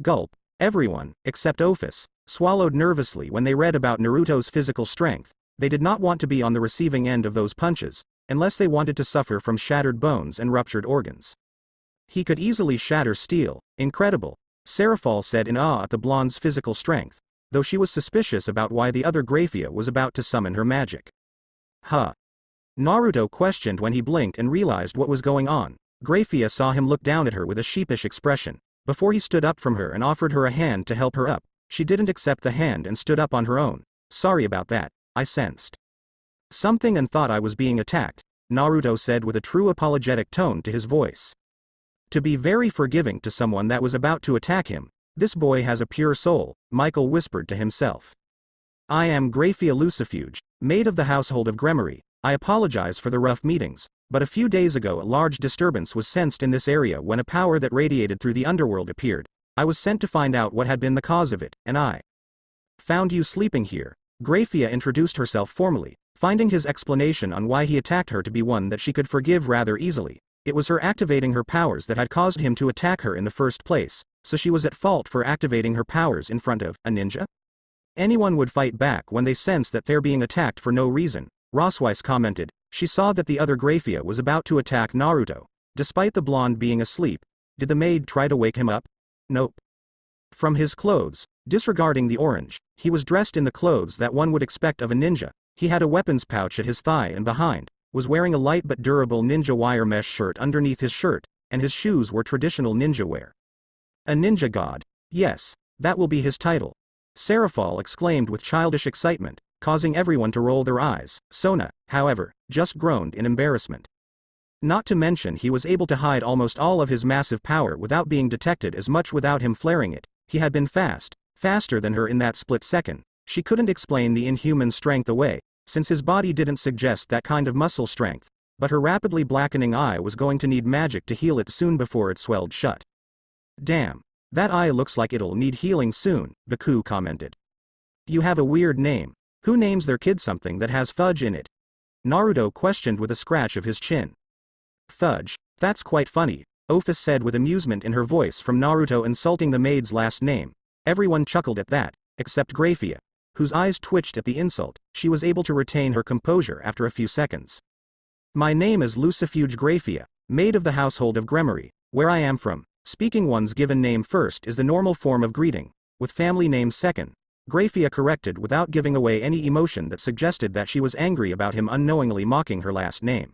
Gulp. Everyone, except Ophis, swallowed nervously when they read about Naruto's physical strength. They did not want to be on the receiving end of those punches, unless they wanted to suffer from shattered bones and ruptured organs. He could easily shatter steel. Incredible, Seraphol said in awe at the blonde's physical strength, though she was suspicious about why the other Grayfia was about to summon her magic. Huh? Naruto questioned when he blinked and realized what was going on. Grayfia saw him look down at her with a sheepish expression, before he stood up from her and offered her a hand to help her up. She didn't accept the hand and stood up on her own. Sorry about that, I sensed something and thought I was being attacked, Naruto said with a true apologetic tone to his voice. To be very forgiving to someone that was about to attack him, this boy has a pure soul, Michael whispered to himself. I am Grayfia Lucifuge, maid of the household of Gremory. I apologize for the rough meetings, but a few days ago a large disturbance was sensed in this area when a power that radiated through the underworld appeared. I was sent to find out what had been the cause of it, and I found you sleeping here. Grayfia introduced herself formally, finding his explanation on why he attacked her to be one that she could forgive rather easily. It was her activating her powers that had caused him to attack her in the first place, so she was at fault for activating her powers in front of a ninja? Anyone would fight back when they sensed that they're being attacked for no reason, Rosweiss commented. She saw that the other Grayfia was about to attack Naruto. Despite the blonde being asleep, did the maid try to wake him up? Nope. From his clothes, disregarding the orange, he was dressed in the clothes that one would expect of a ninja. He had a weapons pouch at his thigh and behind, was wearing a light but durable ninja wire mesh shirt underneath his shirt, and his shoes were traditional ninja wear. A ninja god. Yes, that will be his title. Seraphol exclaimed with childish excitement, causing everyone to roll their eyes. Sona, however, just groaned in embarrassment. Not to mention he was able to hide almost all of his massive power without being detected as much without him flaring it. He had been faster than her in that split second. She couldn't explain the inhuman strength away, since his body didn't suggest that kind of muscle strength, but her rapidly blackening eye was going to need magic to heal it soon before it swelled shut. Damn, that eye looks like it'll need healing soon, Baku commented. You have a weird name. Who names their kid something that has fudge in it? Naruto questioned with a scratch of his chin. Fudge, that's quite funny, Ophis said with amusement in her voice from Naruto insulting the maid's last name. Everyone chuckled at that, except Grayfia, whose eyes twitched at the insult. She was able to retain her composure after a few seconds. My name is Lucifuge Grayfia, maid of the household of Gremory. Where I am from, speaking one's given name first is the normal form of greeting, with family name second, Grayfia corrected without giving away any emotion that suggested that she was angry about him unknowingly mocking her last name.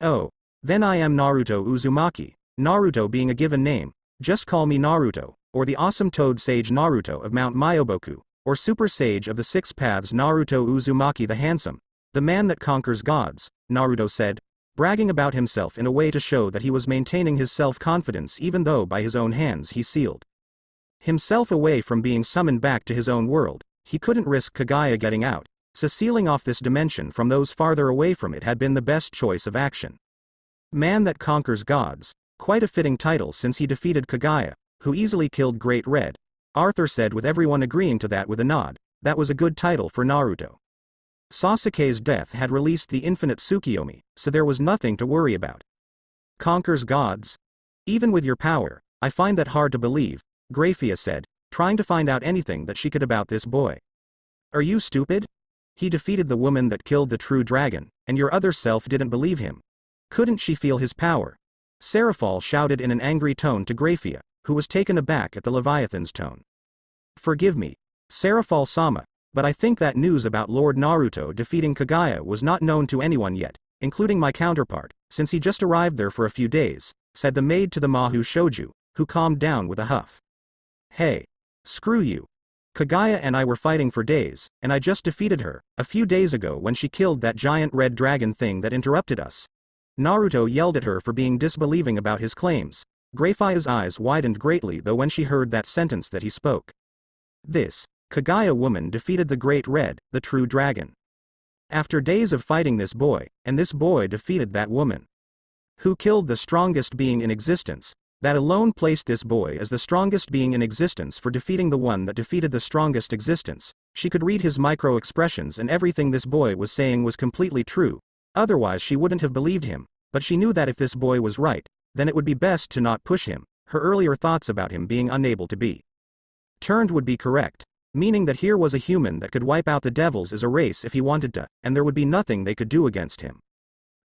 Oh, then I am Naruto Uzumaki, Naruto being a given name, just call me Naruto, or the awesome Toad Sage Naruto of Mount Myoboku, or Super Sage of the Six Paths Naruto Uzumaki the Handsome, the man that conquers gods, Naruto said, bragging about himself in a way to show that he was maintaining his self-confidence even though by his own hands he sealed himself away from being summoned back to his own world. He couldn't risk Kaguya getting out, so sealing off this dimension from those farther away from it had been the best choice of action. Man that conquers gods, quite a fitting title since he defeated Kaguya, who easily killed Great Red, Arthur said with everyone agreeing to that with a nod. That was a good title for Naruto. Sasuke's death had released the infinite Tsukiyomi, so there was nothing to worry about. Conquers gods? Even with your power, I find that hard to believe, Grayfia said, trying to find out anything that she could about this boy. Are you stupid? He defeated the woman that killed the true dragon, and your other self didn't believe him. Couldn't she feel his power? Seraphol shouted in an angry tone to Grayfia, who was taken aback at the Leviathan's tone. Forgive me, Seraphol-sama, but I think that news about Lord Naruto defeating Kaguya was not known to anyone yet, including my counterpart, since he just arrived there for a few days, said the maid to the Mahu Shoju, who calmed down with a huff. Hey. Screw you. Kaguya and I were fighting for days, and I just defeated her, a few days ago when she killed that giant red dragon thing that interrupted us. Naruto yelled at her for being disbelieving about his claims. Grayfia's eyes widened greatly though when she heard that sentence that he spoke. This Kaguya woman defeated the Great Red, the true dragon. After days of fighting this boy, and this boy defeated that woman. Who killed the strongest being in existence, that alone placed this boy as the strongest being in existence for defeating the one that defeated the strongest existence. She could read his micro-expressions and everything this boy was saying was completely true, otherwise she wouldn't have believed him, but she knew that if this boy was right, then it would be best to not push him. Her earlier thoughts about him being unable to be turned would be correct, meaning that here was a human that could wipe out the devils as a race if he wanted to, and there would be nothing they could do against him.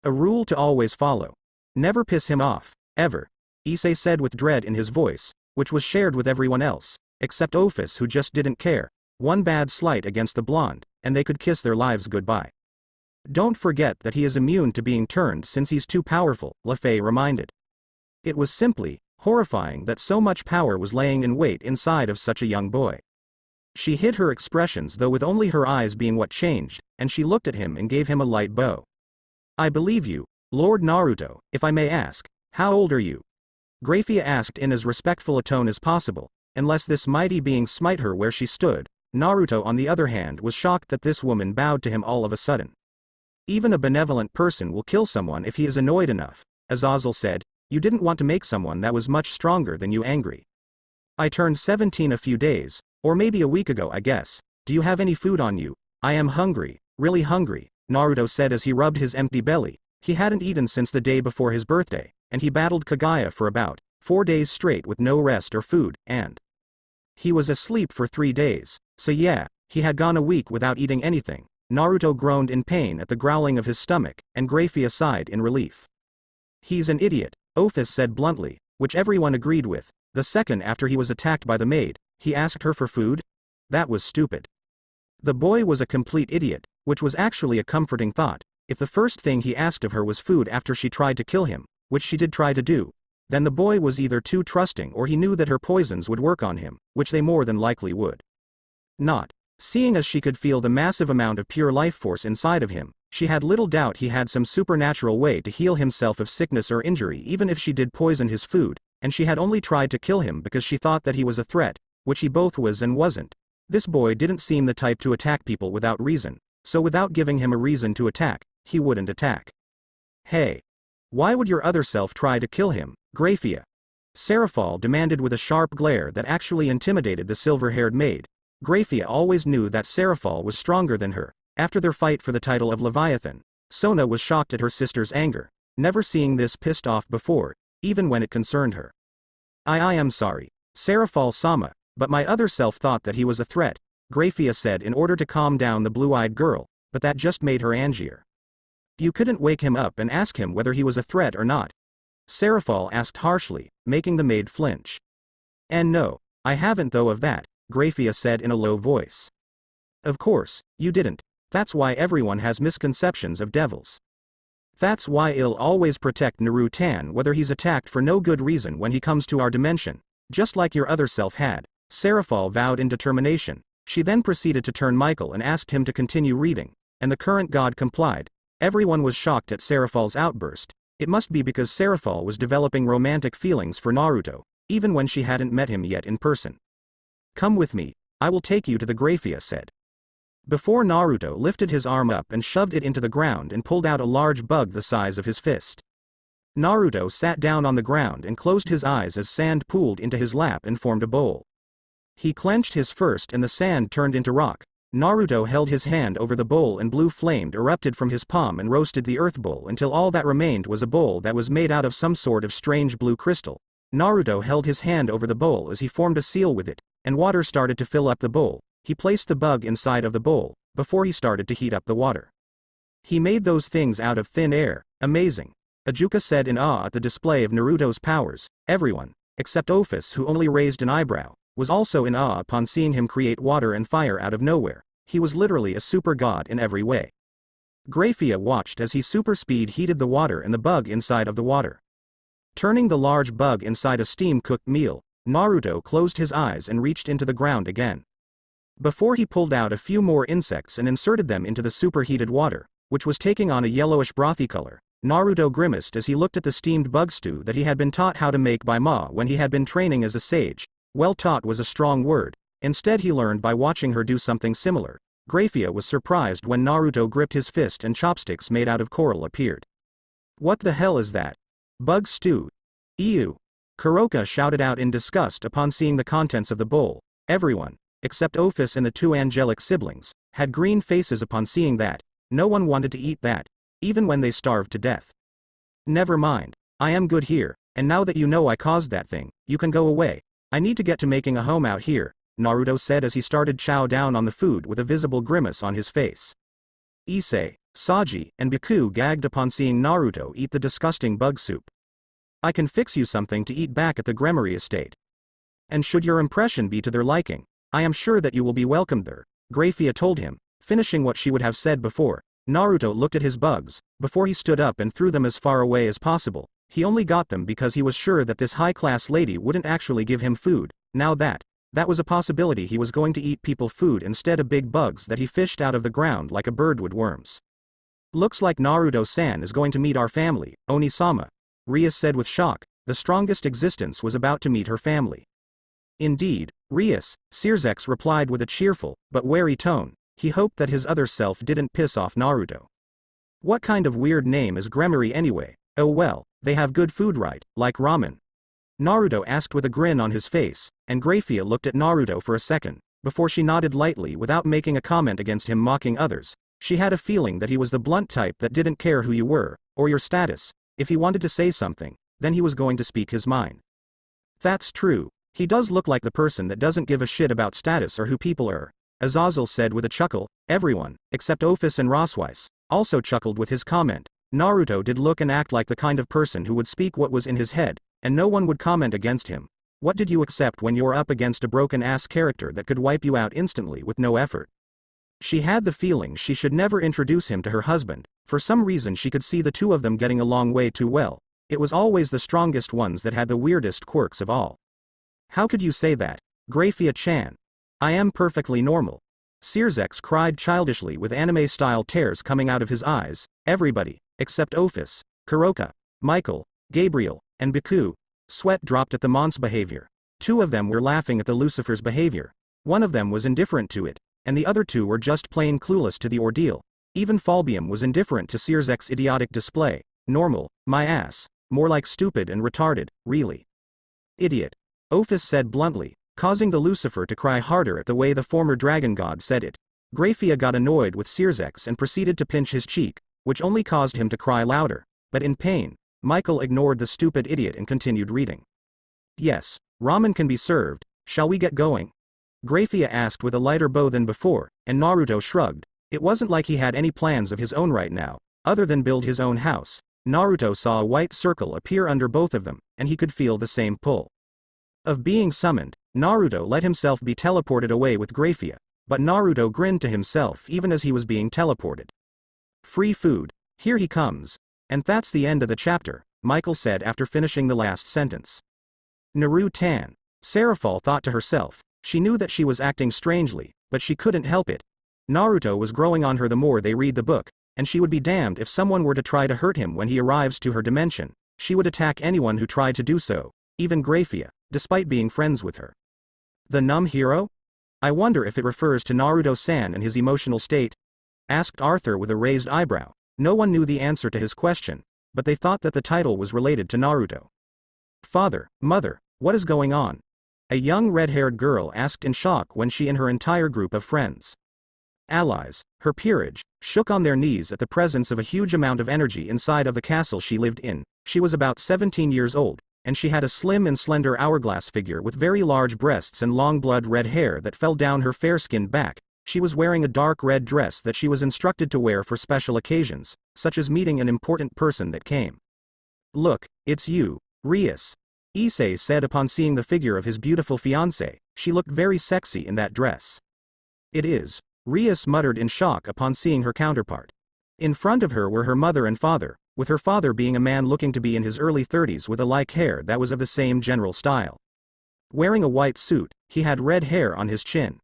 A rule to always follow. Never piss him off, ever. Issei said with dread in his voice, which was shared with everyone else, except Ophis who just didn't care. One bad slight against the blonde, and they could kiss their lives goodbye. Don't forget that he is immune to being turned since he's too powerful, Lefei reminded. It was simply horrifying that so much power was laying in wait inside of such a young boy. She hid her expressions though with only her eyes being what changed, and she looked at him and gave him a light bow. I believe you, Lord Naruto, if I may ask, how old are you? Grayfia asked in as respectful a tone as possible, unless this mighty being smite her where she stood. Naruto on the other hand was shocked that this woman bowed to him all of a sudden. Even a benevolent person will kill someone if he is annoyed enough, Azazel said. You didn't want to make someone that was much stronger than you angry. I turned 17 a few days, or maybe a week ago I guess. Do you have any food on you? I am hungry, really hungry, Naruto said as he rubbed his empty belly. He hadn't eaten since the day before his birthday, and he battled Kaguya for about 4 days straight with no rest or food, and he was asleep for 3 days, so yeah, he had gone a week without eating anything. Naruto groaned in pain at the growling of his stomach, and Grayfia sighed in relief. He's an idiot, Ophis said bluntly, which everyone agreed with. The second after he was attacked by the maid, he asked her for food? That was stupid. The boy was a complete idiot, which was actually a comforting thought. If the first thing he asked of her was food after she tried to kill him, which she did try to do, then the boy was either too trusting or he knew that her poisons would work on him, which they more than likely would. Not. Seeing as she could feel the massive amount of pure life force inside of him, she had little doubt he had some supernatural way to heal himself of sickness or injury even if she did poison his food, and she had only tried to kill him because she thought that he was a threat, which he both was and wasn't. This boy didn't seem the type to attack people without reason, so without giving him a reason to attack, he wouldn't attack. Hey. Why would your other self try to kill him, Grayfia? Seraphol demanded with a sharp glare that actually intimidated the silver-haired maid. Grayfia always knew that Seraphol was stronger than her. After their fight for the title of Leviathan, Sona was shocked at her sister's anger, never seeing this pissed off before, even when it concerned her. I am sorry, Seraphol-sama, but my other self thought that he was a threat, Grayfia said in order to calm down the blue-eyed girl, but that just made her angier. You couldn't wake him up and ask him whether he was a threat or not? Seraphol asked harshly, making the maid flinch. And no, I haven't though of that, Grayfia said in a low voice. Of course, you didn't. That's why everyone has misconceptions of devils. That's why I'll always protect Naruto whether he's attacked for no good reason when he comes to our dimension, just like your other self had. Seraphol vowed in determination. She then proceeded to turn Michael and asked him to continue reading, and the current god complied. Everyone was shocked at Seraphol's outburst. It must be because Seraphol was developing romantic feelings for Naruto, even when she hadn't met him yet in person. Come with me, I will take you to the Grayfia said. Before Naruto lifted his arm up and shoved it into the ground and pulled out a large bug the size of his fist. Naruto sat down on the ground and closed his eyes as sand pooled into his lap and formed a bowl. He clenched his fist and the sand turned into rock. Naruto held his hand over the bowl and blue flame erupted from his palm and roasted the earth bowl until all that remained was a bowl that was made out of some sort of strange blue crystal. Naruto held his hand over the bowl as he formed a seal with it, and water started to fill up the bowl. He placed the bug inside of the bowl, before he started to heat up the water. He made those things out of thin air, amazing. Ajuka said in awe at the display of Naruto's powers. Everyone, except Office, who only raised an eyebrow, was also in awe upon seeing him create water and fire out of nowhere. He was literally a super god in every way. Grayfia watched as he super speed heated the water and the bug inside of the water. Turning the large bug inside a steam-cooked meal, Naruto closed his eyes and reached into the ground again. Before he pulled out a few more insects and inserted them into the superheated water, which was taking on a yellowish brothy color, Naruto grimaced as he looked at the steamed bug stew that he had been taught how to make by Ma when he had been training as a sage. Well taught was a strong word. Instead he learned by watching her do something similar. Grayfia was surprised when Naruto gripped his fist and chopsticks made out of coral appeared. What the hell is that? Bug stew. Ew. Kuroka shouted out in disgust upon seeing the contents of the bowl. Everyone, except Office and the two angelic siblings, had green faces upon seeing that. No one wanted to eat that, even when they starved to death. Never mind. I am good here, and now that you know I caused that thing, you can go away. I need to get to making a home out here, Naruto said as he started chow down on the food with a visible grimace on his face. Issei, Saji, and Biku gagged upon seeing Naruto eat the disgusting bug soup. I can fix you something to eat back at the Gremory estate. And should your impression be to their liking, I am sure that you will be welcomed there, Grayfia told him, finishing what she would have said before. Naruto looked at his bugs, before he stood up and threw them as far away as possible. He only got them because he was sure that this high-class lady wouldn't actually give him food. Now that was a possibility, he was going to eat people food instead of big bugs that he fished out of the ground like a bird would worms. Looks like Naruto-san is going to meet our family, Oni-sama, Ria said with shock. The strongest existence was about to meet her family. Indeed, Rias, Sirzex replied with a cheerful, but wary tone. He hoped that his other self didn't piss off Naruto. What kind of weird name is Gremory anyway? Oh well, they have good food, right, like ramen? Naruto asked with a grin on his face, and Grayfia looked at Naruto for a second, before she nodded lightly without making a comment against him mocking others. She had a feeling that he was the blunt type that didn't care who you were, or your status. If he wanted to say something, then he was going to speak his mind. That's true. He does look like the person that doesn't give a shit about status or who people are, Azazel said with a chuckle. Everyone, except Office and Rosweiss, also chuckled with his comment. Naruto did look and act like the kind of person who would speak what was in his head, and no one would comment against him. What did you accept when you're up against a broken-ass character that could wipe you out instantly with no effort? She had the feeling she should never introduce him to her husband. For some reason she could see the two of them getting along way too well. It was always the strongest ones that had the weirdest quirks of all. How could you say that, Grayfia-chan? I am perfectly normal. Sirzex cried childishly with anime-style tears coming out of his eyes. Everybody, except Office, Kuroka, Michael, Gabriel, and Biku, sweat dropped at the Mon's behavior. Two of them were laughing at the Lucifer's behavior. One of them was indifferent to it, and the other two were just plain clueless to the ordeal. Even Falbium was indifferent to Sirzek's idiotic display. Normal, my ass. More like stupid and retarded, really. Idiot. Office said bluntly, causing the Lucifer to cry harder at the way the former dragon god said it. Grayfia got annoyed with Sirzex and proceeded to pinch his cheek, which only caused him to cry louder. But in pain, Michael ignored the stupid idiot and continued reading. Yes, ramen can be served. Shall we get going? Grayfia asked with a lighter bow than before, and Naruto shrugged. It wasn't like he had any plans of his own right now, other than build his own house. Naruto saw a white circle appear under both of them, and he could feel the same pull of being summoned. Naruto let himself be teleported away with Grayfia, but Naruto grinned to himself even as he was being teleported. Free food, here he comes. And that's the end of the chapter, Michael said after finishing the last sentence. Naru-tan. Seraphal thought to herself. She knew that she was acting strangely, but she couldn't help it. Naruto was growing on her the more they read the book, and she would be damned if someone were to try to hurt him when he arrives to her dimension. She would attack anyone who tried to do so, even Grayfia, despite being friends with her. The numb hero? I wonder if it refers to Naruto-san and his emotional state? Asked Arthur with a raised eyebrow. No one knew the answer to his question, but they thought that the title was related to Naruto. Father, mother, what is going on? A young red-haired girl asked in shock when she and her entire group of friends, allies, her peerage, shook on their knees at the presence of a huge amount of energy inside of the castle she lived in. She was about 17 years old, and she had a slim and slender hourglass figure with very large breasts and long blood-red hair that fell down her fair-skinned back. She was wearing a dark red dress that she was instructed to wear for special occasions, such as meeting an important person that came. "Look, it's you, Rias," Issei said upon seeing the figure of his beautiful fiancée. She looked very sexy in that dress. "It is," Rias muttered in shock upon seeing her counterpart. In front of her were her mother and father, with her father being a man looking to be in his early 30s with a like hair that was of the same general style. Wearing a white suit, he had red hair on his chin.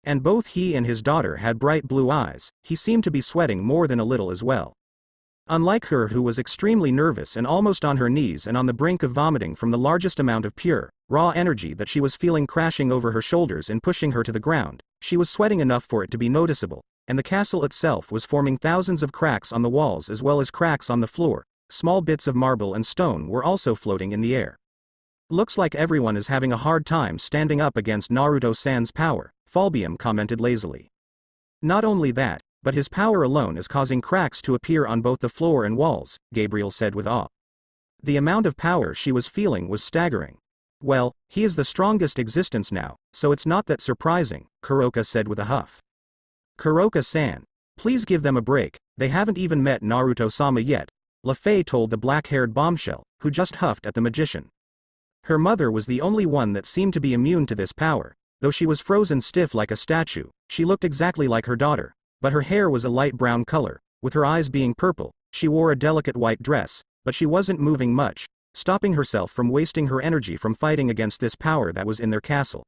And both he and his daughter had bright blue eyes. He seemed to be sweating more than a little as well. Unlike her, who was extremely nervous and almost on her knees and on the brink of vomiting from the largest amount of pure, raw energy that she was feeling crashing over her shoulders and pushing her to the ground, she was sweating enough for it to be noticeable, and the castle itself was forming thousands of cracks on the walls as well as cracks on the floor. Small bits of marble and stone were also floating in the air. "Looks like everyone is having a hard time standing up against Naruto-san's power," Falbium commented lazily. "Not only that, but his power alone is causing cracks to appear on both the floor and walls," Gabriel said with awe. The amount of power she was feeling was staggering. "Well, he is the strongest existence now, so it's not that surprising," Kuroka said with a huff. "Kuroka-san, please give them a break, they haven't even met Naruto-sama yet," LaFay told the black-haired bombshell, who just huffed at the magician. Her mother was the only one that seemed to be immune to this power. Though she was frozen stiff like a statue, she looked exactly like her daughter, but her hair was a light brown color, with her eyes being purple. She wore a delicate white dress, but she wasn't moving much, stopping herself from wasting her energy from fighting against this power that was in their castle.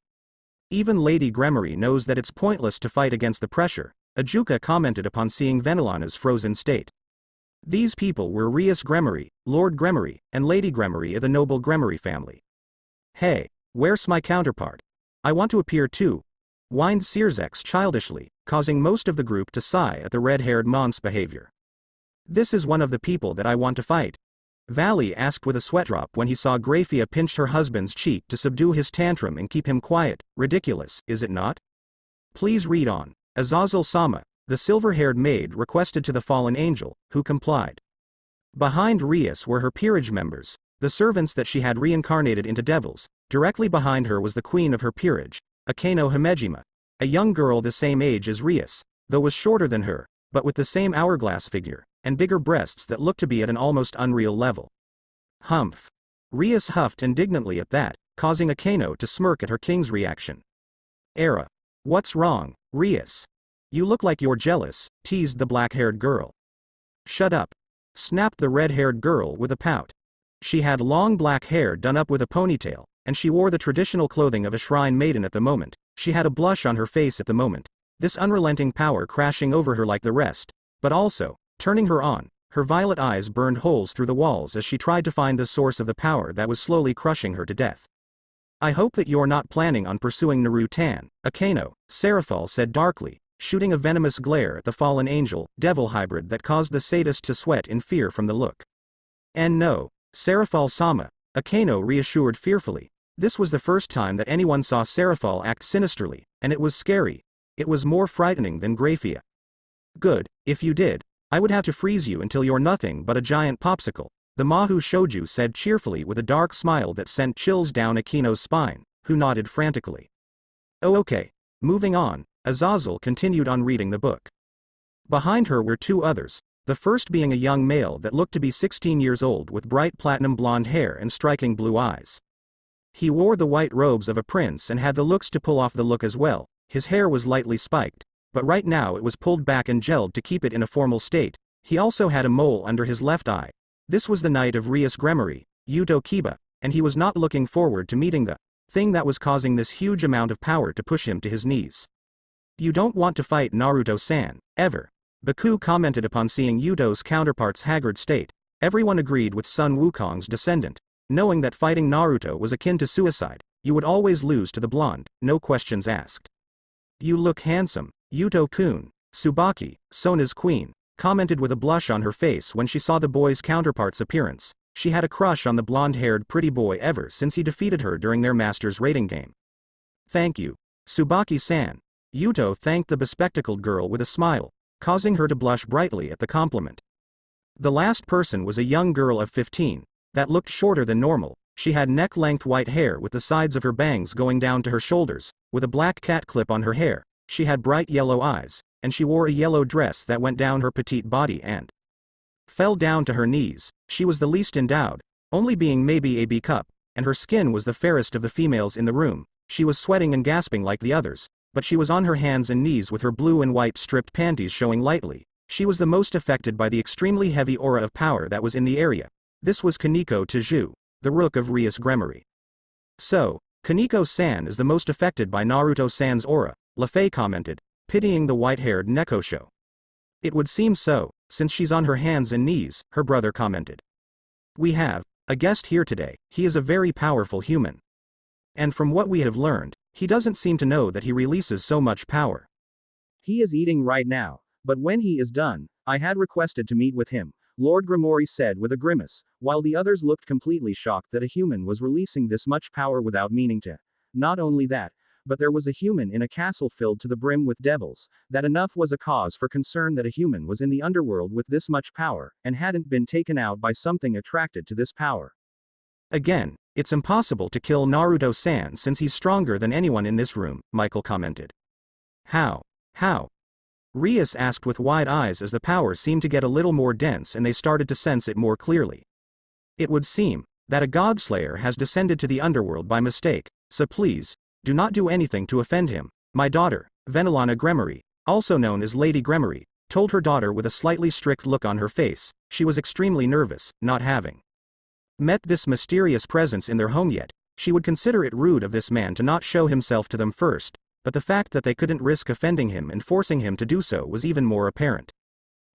"Even Lady Gremory knows that it's pointless to fight against the pressure," Ajuka commented upon seeing Venelana's frozen state. These people were Rias Gremory, Lord Gremory, and Lady Gremory of the noble Gremory family. "Hey, where's my counterpart? I want to appear too," whined Sirzex childishly, causing most of the group to sigh at the red-haired Mon's behavior. "This is one of the people that I want to fight," Valley asked with a sweat drop when he saw Grayfia pinch her husband's cheek to subdue his tantrum and keep him quiet. "Ridiculous, is it not? Please read on," Azazel-sama, the silver-haired maid, requested to the fallen angel, who complied. Behind Rias were her peerage members, the servants that she had reincarnated into devils. Directly behind her was the queen of her peerage, Akeno Himejima, a young girl the same age as Rias, though was shorter than her, but with the same hourglass figure, and bigger breasts that looked to be at an almost unreal level. "Humph." Rias huffed indignantly at that, causing Akeno to smirk at her king's reaction. "Era. What's wrong, Rias? You look like you're jealous," teased the black-haired girl. "Shut up," snapped the red-haired girl with a pout. She had long black hair done up with a ponytail, and she wore the traditional clothing of a shrine maiden at the moment. She had a blush on her face at the moment, this unrelenting power crashing over her like the rest, but also, turning her on. Her violet eyes burned holes through the walls as she tried to find the source of the power that was slowly crushing her to death. "I hope that you're not planning on pursuing Naruto, Akeno," Seraphol said darkly, shooting a venomous glare at the fallen angel, devil hybrid that caused the sadist to sweat in fear from the look. "And no, Seraphol-sama," Akeno reassured fearfully. This was the first time that anyone saw Seraphol act sinisterly, and it was scary. It was more frightening than Grayfia. "Good, if you did, I would have to freeze you until you're nothing but a giant popsicle," the Mahu Shoju said cheerfully with a dark smile that sent chills down Akeno's spine, who nodded frantically. "Oh okay, moving on," Azazel continued on reading the book. Behind her were two others, the first being a young male that looked to be 16 years old with bright platinum blonde hair and striking blue eyes. He wore the white robes of a prince and had the looks to pull off the look as well. His hair was lightly spiked, but right now it was pulled back and gelled to keep it in a formal state. He also had a mole under his left eye. This was the knight of Rias Gremory, Yuto Kiba, and he was not looking forward to meeting the thing that was causing this huge amount of power to push him to his knees. "You don't want to fight Naruto-san, ever," Baku commented upon seeing Yuto's counterpart's haggard state. Everyone agreed with Sun Wukong's descendant, knowing that fighting Naruto was akin to suicide. You would always lose to the blonde, no questions asked. "You look handsome, Yuto-kun," Tsubaki, Sona's queen, commented with a blush on her face when she saw the boy's counterpart's appearance. She had a crush on the blonde-haired pretty boy ever since he defeated her during their master's rating game. "Thank you, Tsubaki-san," Yuto thanked the bespectacled girl with a smile, causing her to blush brightly at the compliment. The last person was a young girl of 15, that looked shorter than normal, She had neck-length white hair with the sides of her bangs going down to her shoulders, with a black cat clip on her hair. She had bright yellow eyes, and she wore a yellow dress that went down her petite body and fell down to her knees. She was the least endowed, only being maybe a B cup, and her skin was the fairest of the females in the room. She was sweating and gasping like the others, but she was on her hands and knees with her blue and white stripped panties showing lightly. She was the most affected by the extremely heavy aura of power that was in the area. This was Kaneko Tiju, the rook of Rias Gremory. So, Kaneko-san is the most affected by Naruto-san's aura, Lafay commented, pitying the white-haired Nekosho. It would seem so, since she's on her hands and knees, her brother commented. We have a guest here today. He is a very powerful human. And from what we have learned, he doesn't seem to know that he releases so much power. He is eating right now, but when he is done, I had requested to meet with him, Lord Gremory said with a grimace, while the others looked completely shocked that a human was releasing this much power without meaning to. Not only that, but there was a human in a castle filled to the brim with devils. That enough was a cause for concern that a human was in the underworld with this much power, and hadn't been taken out by something attracted to this power. Again, it's impossible to kill Naruto-san since he's stronger than anyone in this room, Michael commented. How? How? Rias asked with wide eyes as the power seemed to get a little more dense and they started to sense it more clearly. It would seem that a godslayer has descended to the underworld by mistake, so please, do not do anything to offend him. My daughter, Venelana Gremory, also known as Lady Gremory, told her daughter with a slightly strict look on her face. She was extremely nervous, not having met this mysterious presence in their home yet. She would consider it rude of this man to not show himself to them first, but the fact that they couldn't risk offending him and forcing him to do so was even more apparent.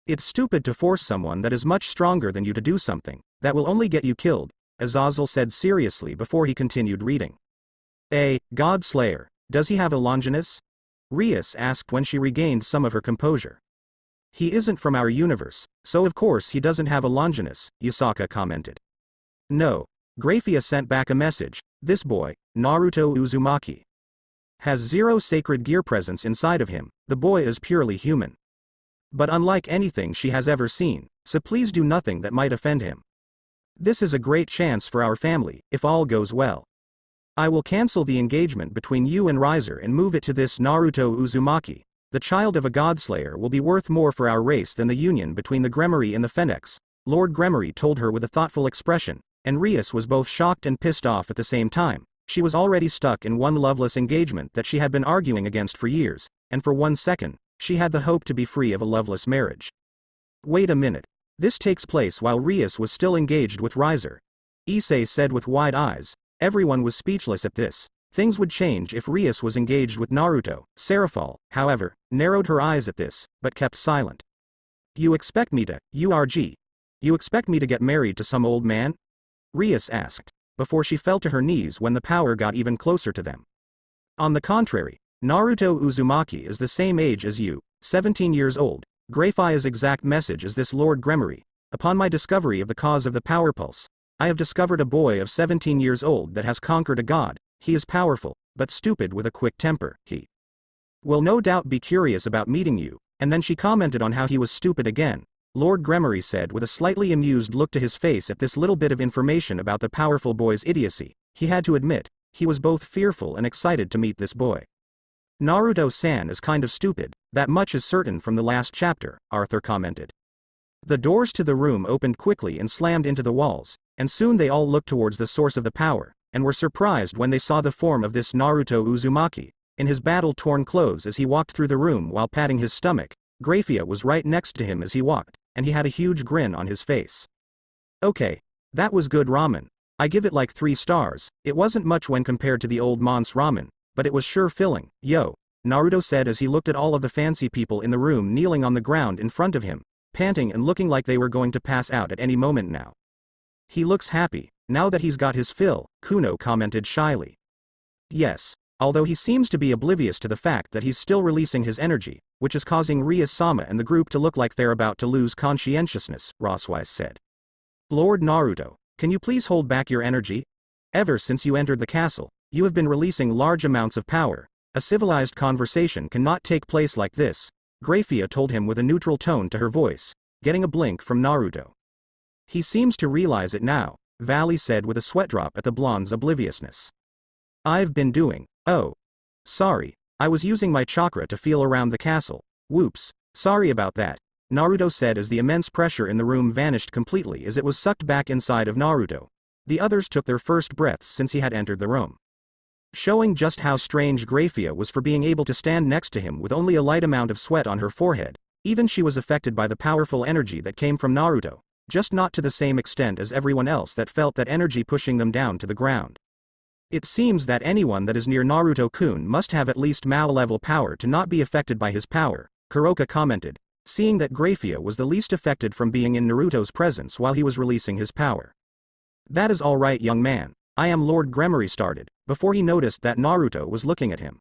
It's stupid to force someone that is much stronger than you to do something that will only get you killed, Azazel said seriously before he continued reading. A god slayer, does he have a Longinus? Rias asked when she regained some of her composure. He isn't from our universe, so of course he doesn't have a Longinus, Yusaka commented. No, Grayfia sent back a message. This boy, Naruto Uzumaki, has zero sacred gear presence inside of him. The boy is purely human, but unlike anything she has ever seen, so please do nothing that might offend him. This is a great chance for our family, if all goes well. I will cancel the engagement between you and Riser and move it to this Naruto Uzumaki. The child of a godslayer will be worth more for our race than the union between the Gremory and the Phoenix, Lord Gremory told her with a thoughtful expression, and Rias was both shocked and pissed off at the same time. She was already stuck in one loveless engagement that she had been arguing against for years, and for 1 second, she had the hope to be free of a loveless marriage. Wait a minute. This takes place while Rias was still engaged with Riser, Issei said with wide eyes. Everyone was speechless at this. Things would change if Rias was engaged with Naruto. Seraphal, however, narrowed her eyes at this, but kept silent. You expect me to, You expect me to get married to some old man? Rias asked, before she fell to her knees when the power got even closer to them. On the contrary, Naruto Uzumaki is the same age as you, 17 years old. Grayfia's exact message is this: Lord Gremory, upon my discovery of the cause of the power pulse, I have discovered a boy of 17 years old that has conquered a god. He is powerful, but stupid with a quick temper. He will no doubt be curious about meeting you. And then she commented on how he was stupid again. Lord Gremory said with a slightly amused look to his face at this little bit of information about the powerful boy's idiocy. He had to admit, he was both fearful and excited to meet this boy. Naruto-san is kind of stupid, that much is certain from the last chapter, Arthur commented. The doors to the room opened quickly and slammed into the walls, and soon they all looked towards the source of the power, and were surprised when they saw the form of this Naruto Uzumaki, in his battle-torn clothes as he walked through the room while patting his stomach. Grayfia was right next to him as he walked, and he had a huge grin on his face. Okay, that was good ramen. I give it like 3 stars. It wasn't much when compared to the old Mon's ramen, but it was sure filling. Yo, Naruto said as he looked at all of the fancy people in the room kneeling on the ground in front of him, panting and looking like they were going to pass out at any moment now. He looks happy, now that he's got his fill, Kuno commented shyly. Yes, although he seems to be oblivious to the fact that he's still releasing his energy, which is causing Rias-sama and the group to look like they're about to lose conscientiousness, Rosswise said. Lord Naruto, can you please hold back your energy? Ever since you entered the castle, you have been releasing large amounts of power. A civilized conversation cannot take place like this, Grayfia told him with a neutral tone to her voice, getting a blink from Naruto. He seems to realize it now. Valley said with a sweat drop at the blonde's obliviousness. I've been doing. Oh. Sorry. I was using my chakra to feel around the castle. Whoops. Sorry about that. Naruto said as the immense pressure in the room vanished completely as it was sucked back inside of Naruto. The others took their first breaths since he had entered the room. Showing just how strange Grayfia was for being able to stand next to him with only a light amount of sweat on her forehead, even she was affected by the powerful energy that came from Naruto, just not to the same extent as everyone else that felt that energy pushing them down to the ground. It seems that anyone that is near Naruto-kun must have at least Mao-level power to not be affected by his power, Kuroka commented, seeing that Grayfia was the least affected from being in Naruto's presence while he was releasing his power. That is all right, young man. I am Lord Gremory started, before he noticed that Naruto was looking at him.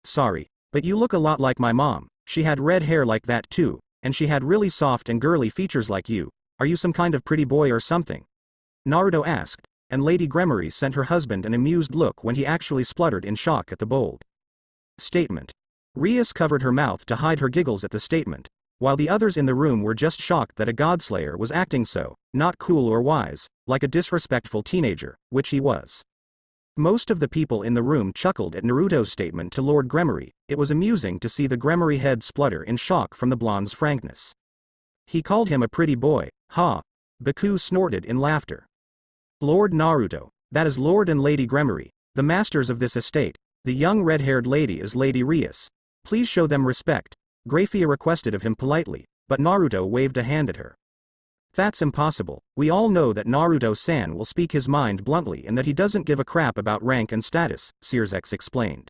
Sorry, but you look a lot like my mom. She had red hair like that too, and she had really soft and girly features like you. Are you some kind of pretty boy or something? Naruto asked, and Lady Gremory sent her husband an amused look when he actually spluttered in shock at the bold statement. Rias covered her mouth to hide her giggles at the statement, while the others in the room were just shocked that a godslayer was acting so, not cool or wise, like a disrespectful teenager, which he was. Most of the people in the room chuckled at Naruto's statement to Lord Gremory. It was amusing to see the Gremory head splutter in shock from the blonde's frankness. He called him a pretty boy, ha! Baku snorted in laughter. Lord Naruto, that is Lord and Lady Gremory, the masters of this estate. The young red-haired lady is Lady Rias. Please show them respect, Grayfia requested of him politely, but Naruto waved a hand at her. That's impossible. We all know that Naruto-san will speak his mind bluntly and that he doesn't give a crap about rank and status, Searsex explained.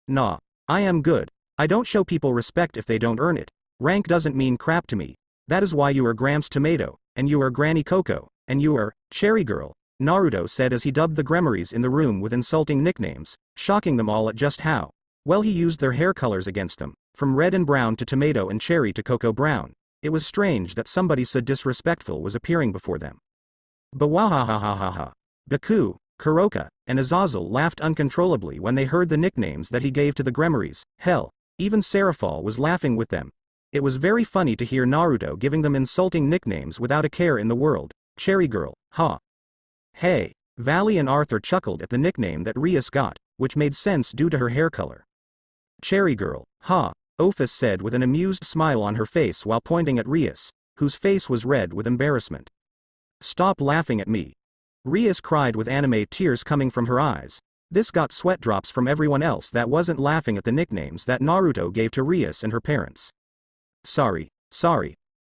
Nah. I am good. I don't show people respect if they don't earn it. Rank doesn't mean crap to me. That is why you are Gramps Tomato, and you are Granny Coco, and you are Cherry Girl, Naruto said as he dubbed the Gremorys in the room with insulting nicknames, shocking them all at just how well he used their hair colors against them, from red and brown to tomato and cherry to cocoa brown. It was strange that somebody so disrespectful was appearing before them. Bawahahahaha. Baku, Kuroka, and Azazel laughed uncontrollably when they heard the nicknames that he gave to the Gremorys. Hell, even Seraphol was laughing with them. It was very funny to hear Naruto giving them insulting nicknames without a care in the world. Cherry Girl, ha. Hey, Valley and Arthur chuckled at the nickname that Rias got, which made sense due to her hair color. Cherry Girl, ha, Ophis said with an amused smile on her face while pointing at Rias, whose face was red with embarrassment. Stop laughing at me. Rias cried with anime tears coming from her eyes. This got sweat drops from everyone else that wasn't laughing at the nicknames that Naruto gave to Rias and her parents. Sorry.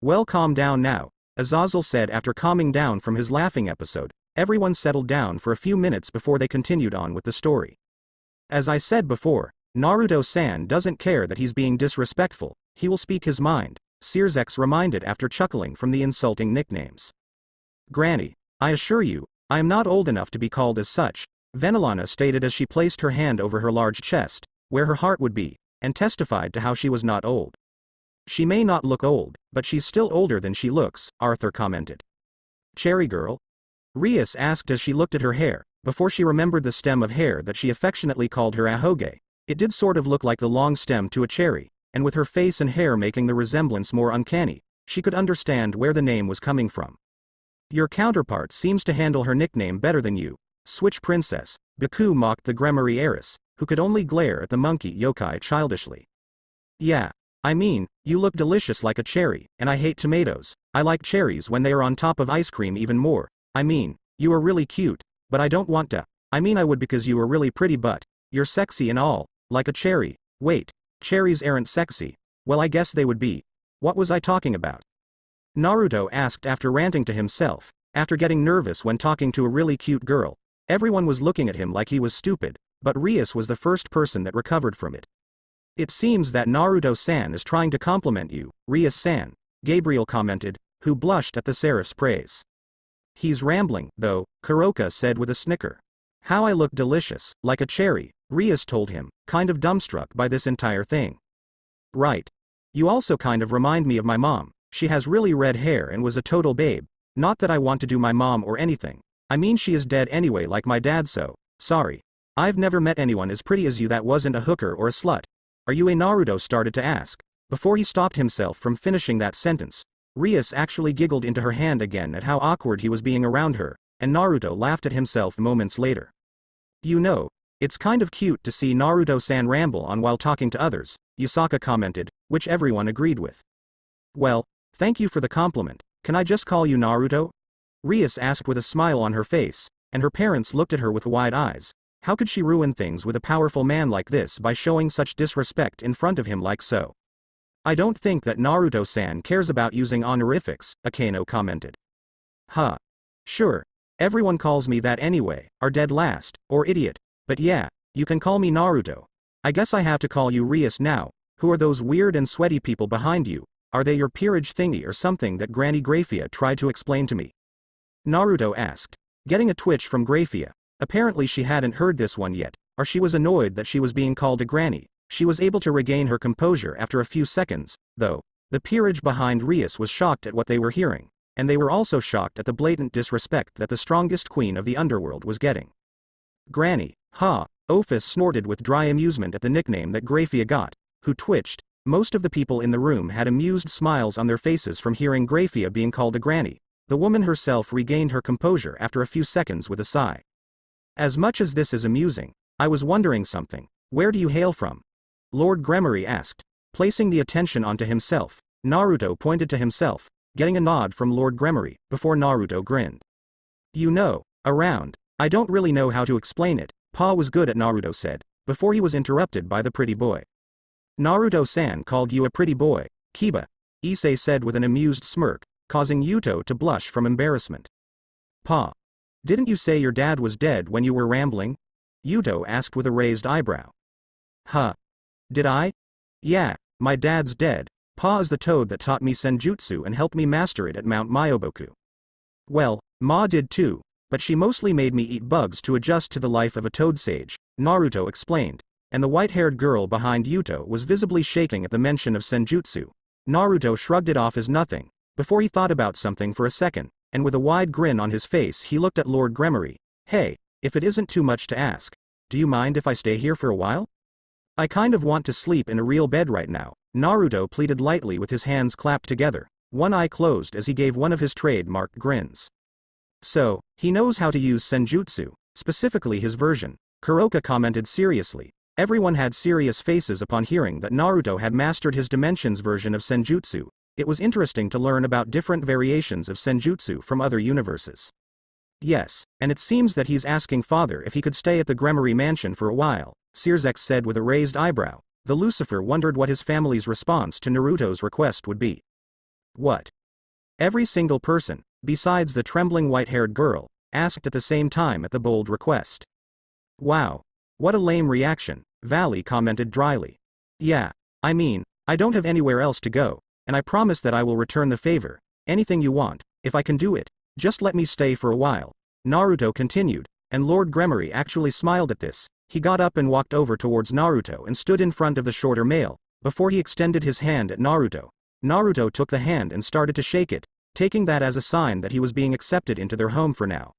Well, calm down now, Azazel said after calming down from his laughing episode. Everyone settled down for a few minutes before they continued on with the story. As I said before, Naruto-san doesn't care that he's being disrespectful, he will speak his mind, Searsex reminded after chuckling from the insulting nicknames. Granny, I assure you, I am not old enough to be called as such, Venelana stated as she placed her hand over her large chest, where her heart would be, and testified to how she was not old. She may not look old, but she's still older than she looks, Arthur commented. Cherry Girl? Rias asked as she looked at her hair, before she remembered the stem of hair that she affectionately called her ahoge. It did sort of look like the long stem to a cherry, and with her face and hair making the resemblance more uncanny, she could understand where the name was coming from. Your counterpart seems to handle her nickname better than you, Switch Princess, Baku mocked the Gremory heiress, who could only glare at the monkey yokai childishly. Yeah. I mean, you look delicious like a cherry, and I hate tomatoes. I like cherries when they are on top of ice cream even more. I mean, you are really cute, but I don't want to. I mean I would because you are really pretty but, you're sexy and all, like a cherry. Wait, cherries aren't sexy. Well I guess they would be. What was I talking about? Naruto asked after ranting to himself, after getting nervous when talking to a really cute girl. Everyone was looking at him like he was stupid, but Rias was the first person that recovered from it. It seems that Naruto-san is trying to compliment you, Rias-san, Gabriel commented, who blushed at the seraph's praise. He's rambling, though, Kuroka said with a snicker. How I look delicious, like a cherry, Rias told him, kind of dumbstruck by this entire thing. Right. You also kind of remind me of my mom. She has really red hair and was a total babe. Not that I want to do my mom or anything. I mean she is dead anyway like my dad so, sorry. I've never met anyone as pretty as you that wasn't a hooker or a slut. Are you a Naruto started to ask. Before he stopped himself from finishing that sentence, Rias actually giggled into her hand again at how awkward he was being around her, and Naruto laughed at himself moments later. You know, it's kind of cute to see Naruto-san ramble on while talking to others, Yusaka commented, which everyone agreed with. Well, thank you for the compliment. Can I just call you Naruto? Rias asked with a smile on her face, and her parents looked at her with wide eyes. How could she ruin things with a powerful man like this by showing such disrespect in front of him like so? I don't think that Naruto-san cares about using honorifics, Akeno commented. Huh. Sure. Everyone calls me that anyway, or dead last, or idiot, but yeah, you can call me Naruto. I guess I have to call you Rias now. Who are those weird and sweaty people behind you? Are they your peerage thingy or something that Granny Grayfia tried to explain to me? Naruto asked, getting a twitch from Grayfia. Apparently she hadn't heard this one yet, or she was annoyed that she was being called a granny. She was able to regain her composure after a few seconds, though. The peerage behind Rias was shocked at what they were hearing, and they were also shocked at the blatant disrespect that the strongest queen of the underworld was getting. Granny, ha, Ophis snorted with dry amusement at the nickname that Grayfia got, who twitched. Most of the people in the room had amused smiles on their faces from hearing Grayfia being called a granny. The woman herself regained her composure after a few seconds with a sigh. As much as this is amusing, I was wondering something. Where do you hail from? Lord Gremory asked, placing the attention onto himself. Naruto pointed to himself, getting a nod from Lord Gremory, before Naruto grinned. You know, around. I don't really know how to explain it. Pa was good at, Naruto said, before he was interrupted by the pretty boy. Naruto-san called you a pretty boy, Kiba, Issei said with an amused smirk, causing Yuto to blush from embarrassment. Pa. Didn't you say your dad was dead when you were rambling? Yuto asked with a raised eyebrow. Huh. Did I? Yeah, my dad's dead. Pa is the toad that taught me senjutsu and helped me master it at Mount Myoboku. Well, Ma did too, but she mostly made me eat bugs to adjust to the life of a toad sage, Naruto explained, and the white-haired girl behind Yuto was visibly shaking at the mention of senjutsu. Naruto shrugged it off as nothing, before he thought about something for a second, and with a wide grin on his face he looked at Lord Gremory. Hey, if it isn't too much to ask, do you mind if I stay here for a while? I kind of want to sleep in a real bed right now, Naruto pleaded lightly with his hands clapped together, one eye closed as he gave one of his trademarked grins. So, he knows how to use senjutsu, specifically his version, Kuroka commented seriously. Everyone had serious faces upon hearing that Naruto had mastered his dimensions version of senjutsu. It was interesting to learn about different variations of senjutsu from other universes. Yes, and it seems that he's asking father if he could stay at the Gremory mansion for a while, Sirzex said with a raised eyebrow. The Lucifer wondered what his family's response to Naruto's request would be. What? Every single person, besides the trembling white-haired girl, asked at the same time at the bold request. Wow. What a lame reaction, Valley commented dryly. Yeah, I mean, I don't have anywhere else to go, and I promise that I will return the favor. Anything you want, if I can do it, just let me stay for a while. Naruto continued, and Lord Gremory actually smiled at this. He got up and walked over towards Naruto and stood in front of the shorter male, before he extended his hand at Naruto. Naruto took the hand and started to shake it, taking that as a sign that he was being accepted into their home for now.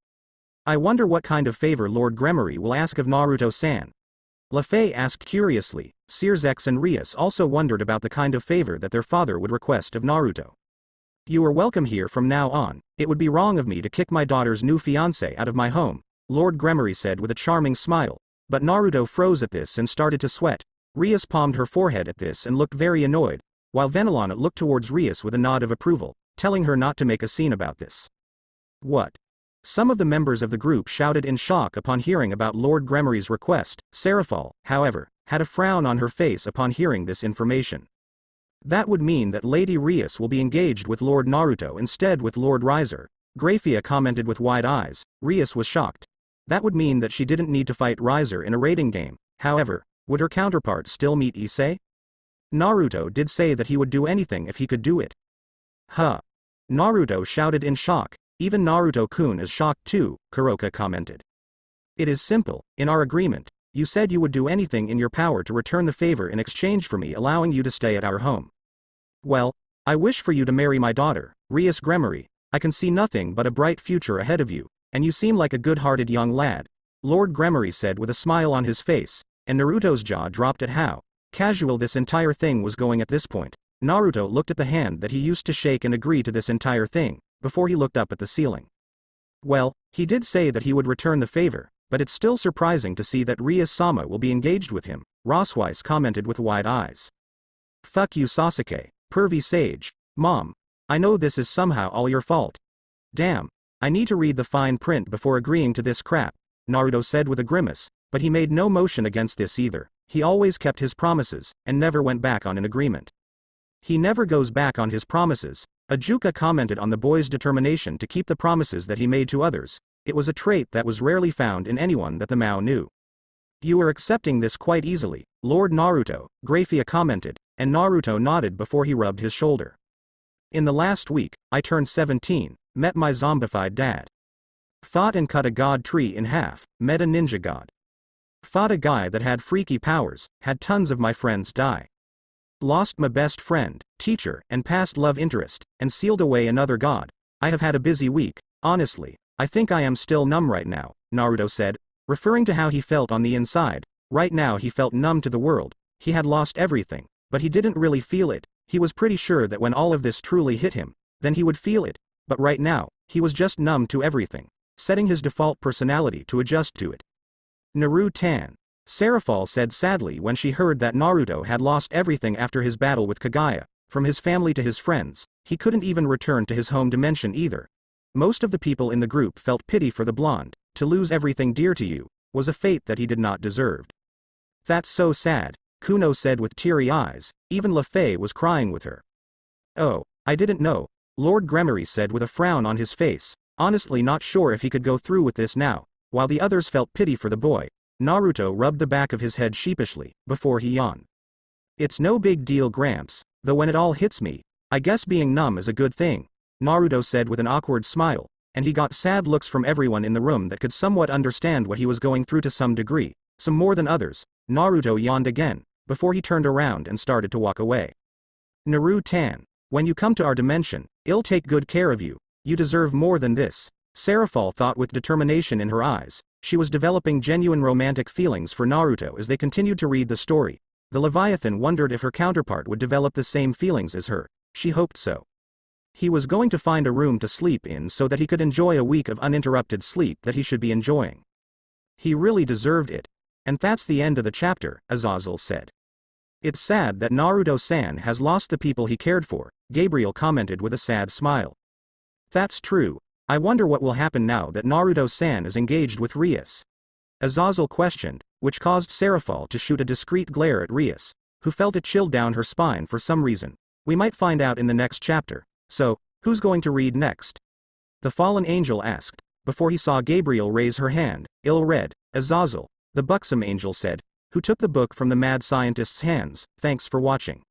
I wonder what kind of favor Lord Gremory will ask of Naruto-san. Lafay asked curiously. Sirzex and Rias also wondered about the kind of favor that their father would request of Naruto. You are welcome here from now on. It would be wrong of me to kick my daughter's new fiancé out of my home, Lord Gremory said with a charming smile. But Naruto froze at this and started to sweat. Rias palmed her forehead at this and looked very annoyed, while Venelon looked towards Rias with a nod of approval, telling her not to make a scene about this. What? Some of the members of the group shouted in shock upon hearing about Lord Gremory's request. Seraphal, however, had a frown on her face upon hearing this information. That would mean that Lady Rias will be engaged with Lord Naruto instead with Lord Riser, Grayfia commented with wide eyes. Rias was shocked. That would mean that she didn't need to fight Riser in a raiding game. However, would her counterpart still meet Issei? Naruto did say that he would do anything if he could do it. Huh. Naruto shouted in shock. Even Naruto-kun is shocked too, Kuroka commented. It is simple. In our agreement, you said you would do anything in your power to return the favor in exchange for me allowing you to stay at our home. Well, I wish for you to marry my daughter, Rias Gremory. I can see nothing but a bright future ahead of you, and you seem like a good-hearted young lad, Lord Gremory said with a smile on his face, and Naruto's jaw dropped at how casual this entire thing was going at this point. Naruto looked at the hand that he used to shake and agree to this entire thing, before he looked up at the ceiling. Well, he did say that he would return the favor, but it's still surprising to see that Ria-sama will be engaged with him, Rosweiss commented with wide eyes. Fuck you Sasuke, pervy sage. Mom, I know this is somehow all your fault. Damn, I need to read the fine print before agreeing to this crap, Naruto said with a grimace, but he made no motion against this either. He always kept his promises, and never went back on an agreement. He never goes back on his promises, Ajuka commented on the boy's determination to keep the promises that he made to others. It was a trait that was rarely found in anyone that the Mao knew. You are accepting this quite easily, Lord Naruto, Grayfia commented, and Naruto nodded before he rubbed his shoulder. In the last week, I turned 17, met my zombified dad. Fought and cut a god tree in half, met a ninja god. Fought a guy that had freaky powers, had tons of my friends die. Lost my best friend, teacher, and past love interest, and sealed away another god. I have had a busy week, honestly, I think I am still numb right now, Naruto said, referring to how he felt on the inside. Right now he felt numb to the world. He had lost everything, but he didn't really feel it. He was pretty sure that when all of this truly hit him, then he would feel it, but right now, he was just numb to everything, setting his default personality to adjust to it. Naruto-tan, Seraphol said sadly when she heard that Naruto had lost everything after his battle with Kaguya, from his family to his friends. He couldn't even return to his home dimension either. Most of the people in the group felt pity for the blonde. To lose everything dear to you was a fate that he did not deserve. That's so sad, Kuno said with teary eyes. Even Lafay was crying with her. Oh, I didn't know, Lord Gremory said with a frown on his face, honestly not sure if he could go through with this now. While the others felt pity for the boy, Naruto rubbed the back of his head sheepishly, before he yawned. It's no big deal Gramps, though when it all hits me, I guess being numb is a good thing, Naruto said with an awkward smile, and he got sad looks from everyone in the room that could somewhat understand what he was going through to some degree, some more than others. Naruto yawned again, before he turned around and started to walk away. Naruto-tan, when you come to our dimension, I'll take good care of you, you deserve more than this, Seraphol thought with determination in her eyes. She was developing genuine romantic feelings for Naruto as they continued to read the story. The Leviathan wondered if her counterpart would develop the same feelings as her. She hoped so. He was going to find a room to sleep in so that he could enjoy a week of uninterrupted sleep that he should be enjoying. He really deserved it. And that's the end of the chapter, Azazel said. It's sad that Naruto-san has lost the people he cared for, Gabriel commented with a sad smile. That's true. I wonder what will happen now that Naruto-san is engaged with Rias. Azazel questioned, which caused Seraphol to shoot a discreet glare at Rias, who felt a chill down her spine for some reason. We might find out in the next chapter. So, who's going to read next? The fallen angel asked, before he saw Gabriel raise her hand. Ill-read, Azazel, the buxom angel said, who took the book from the mad scientist's hands. Thanks for watching.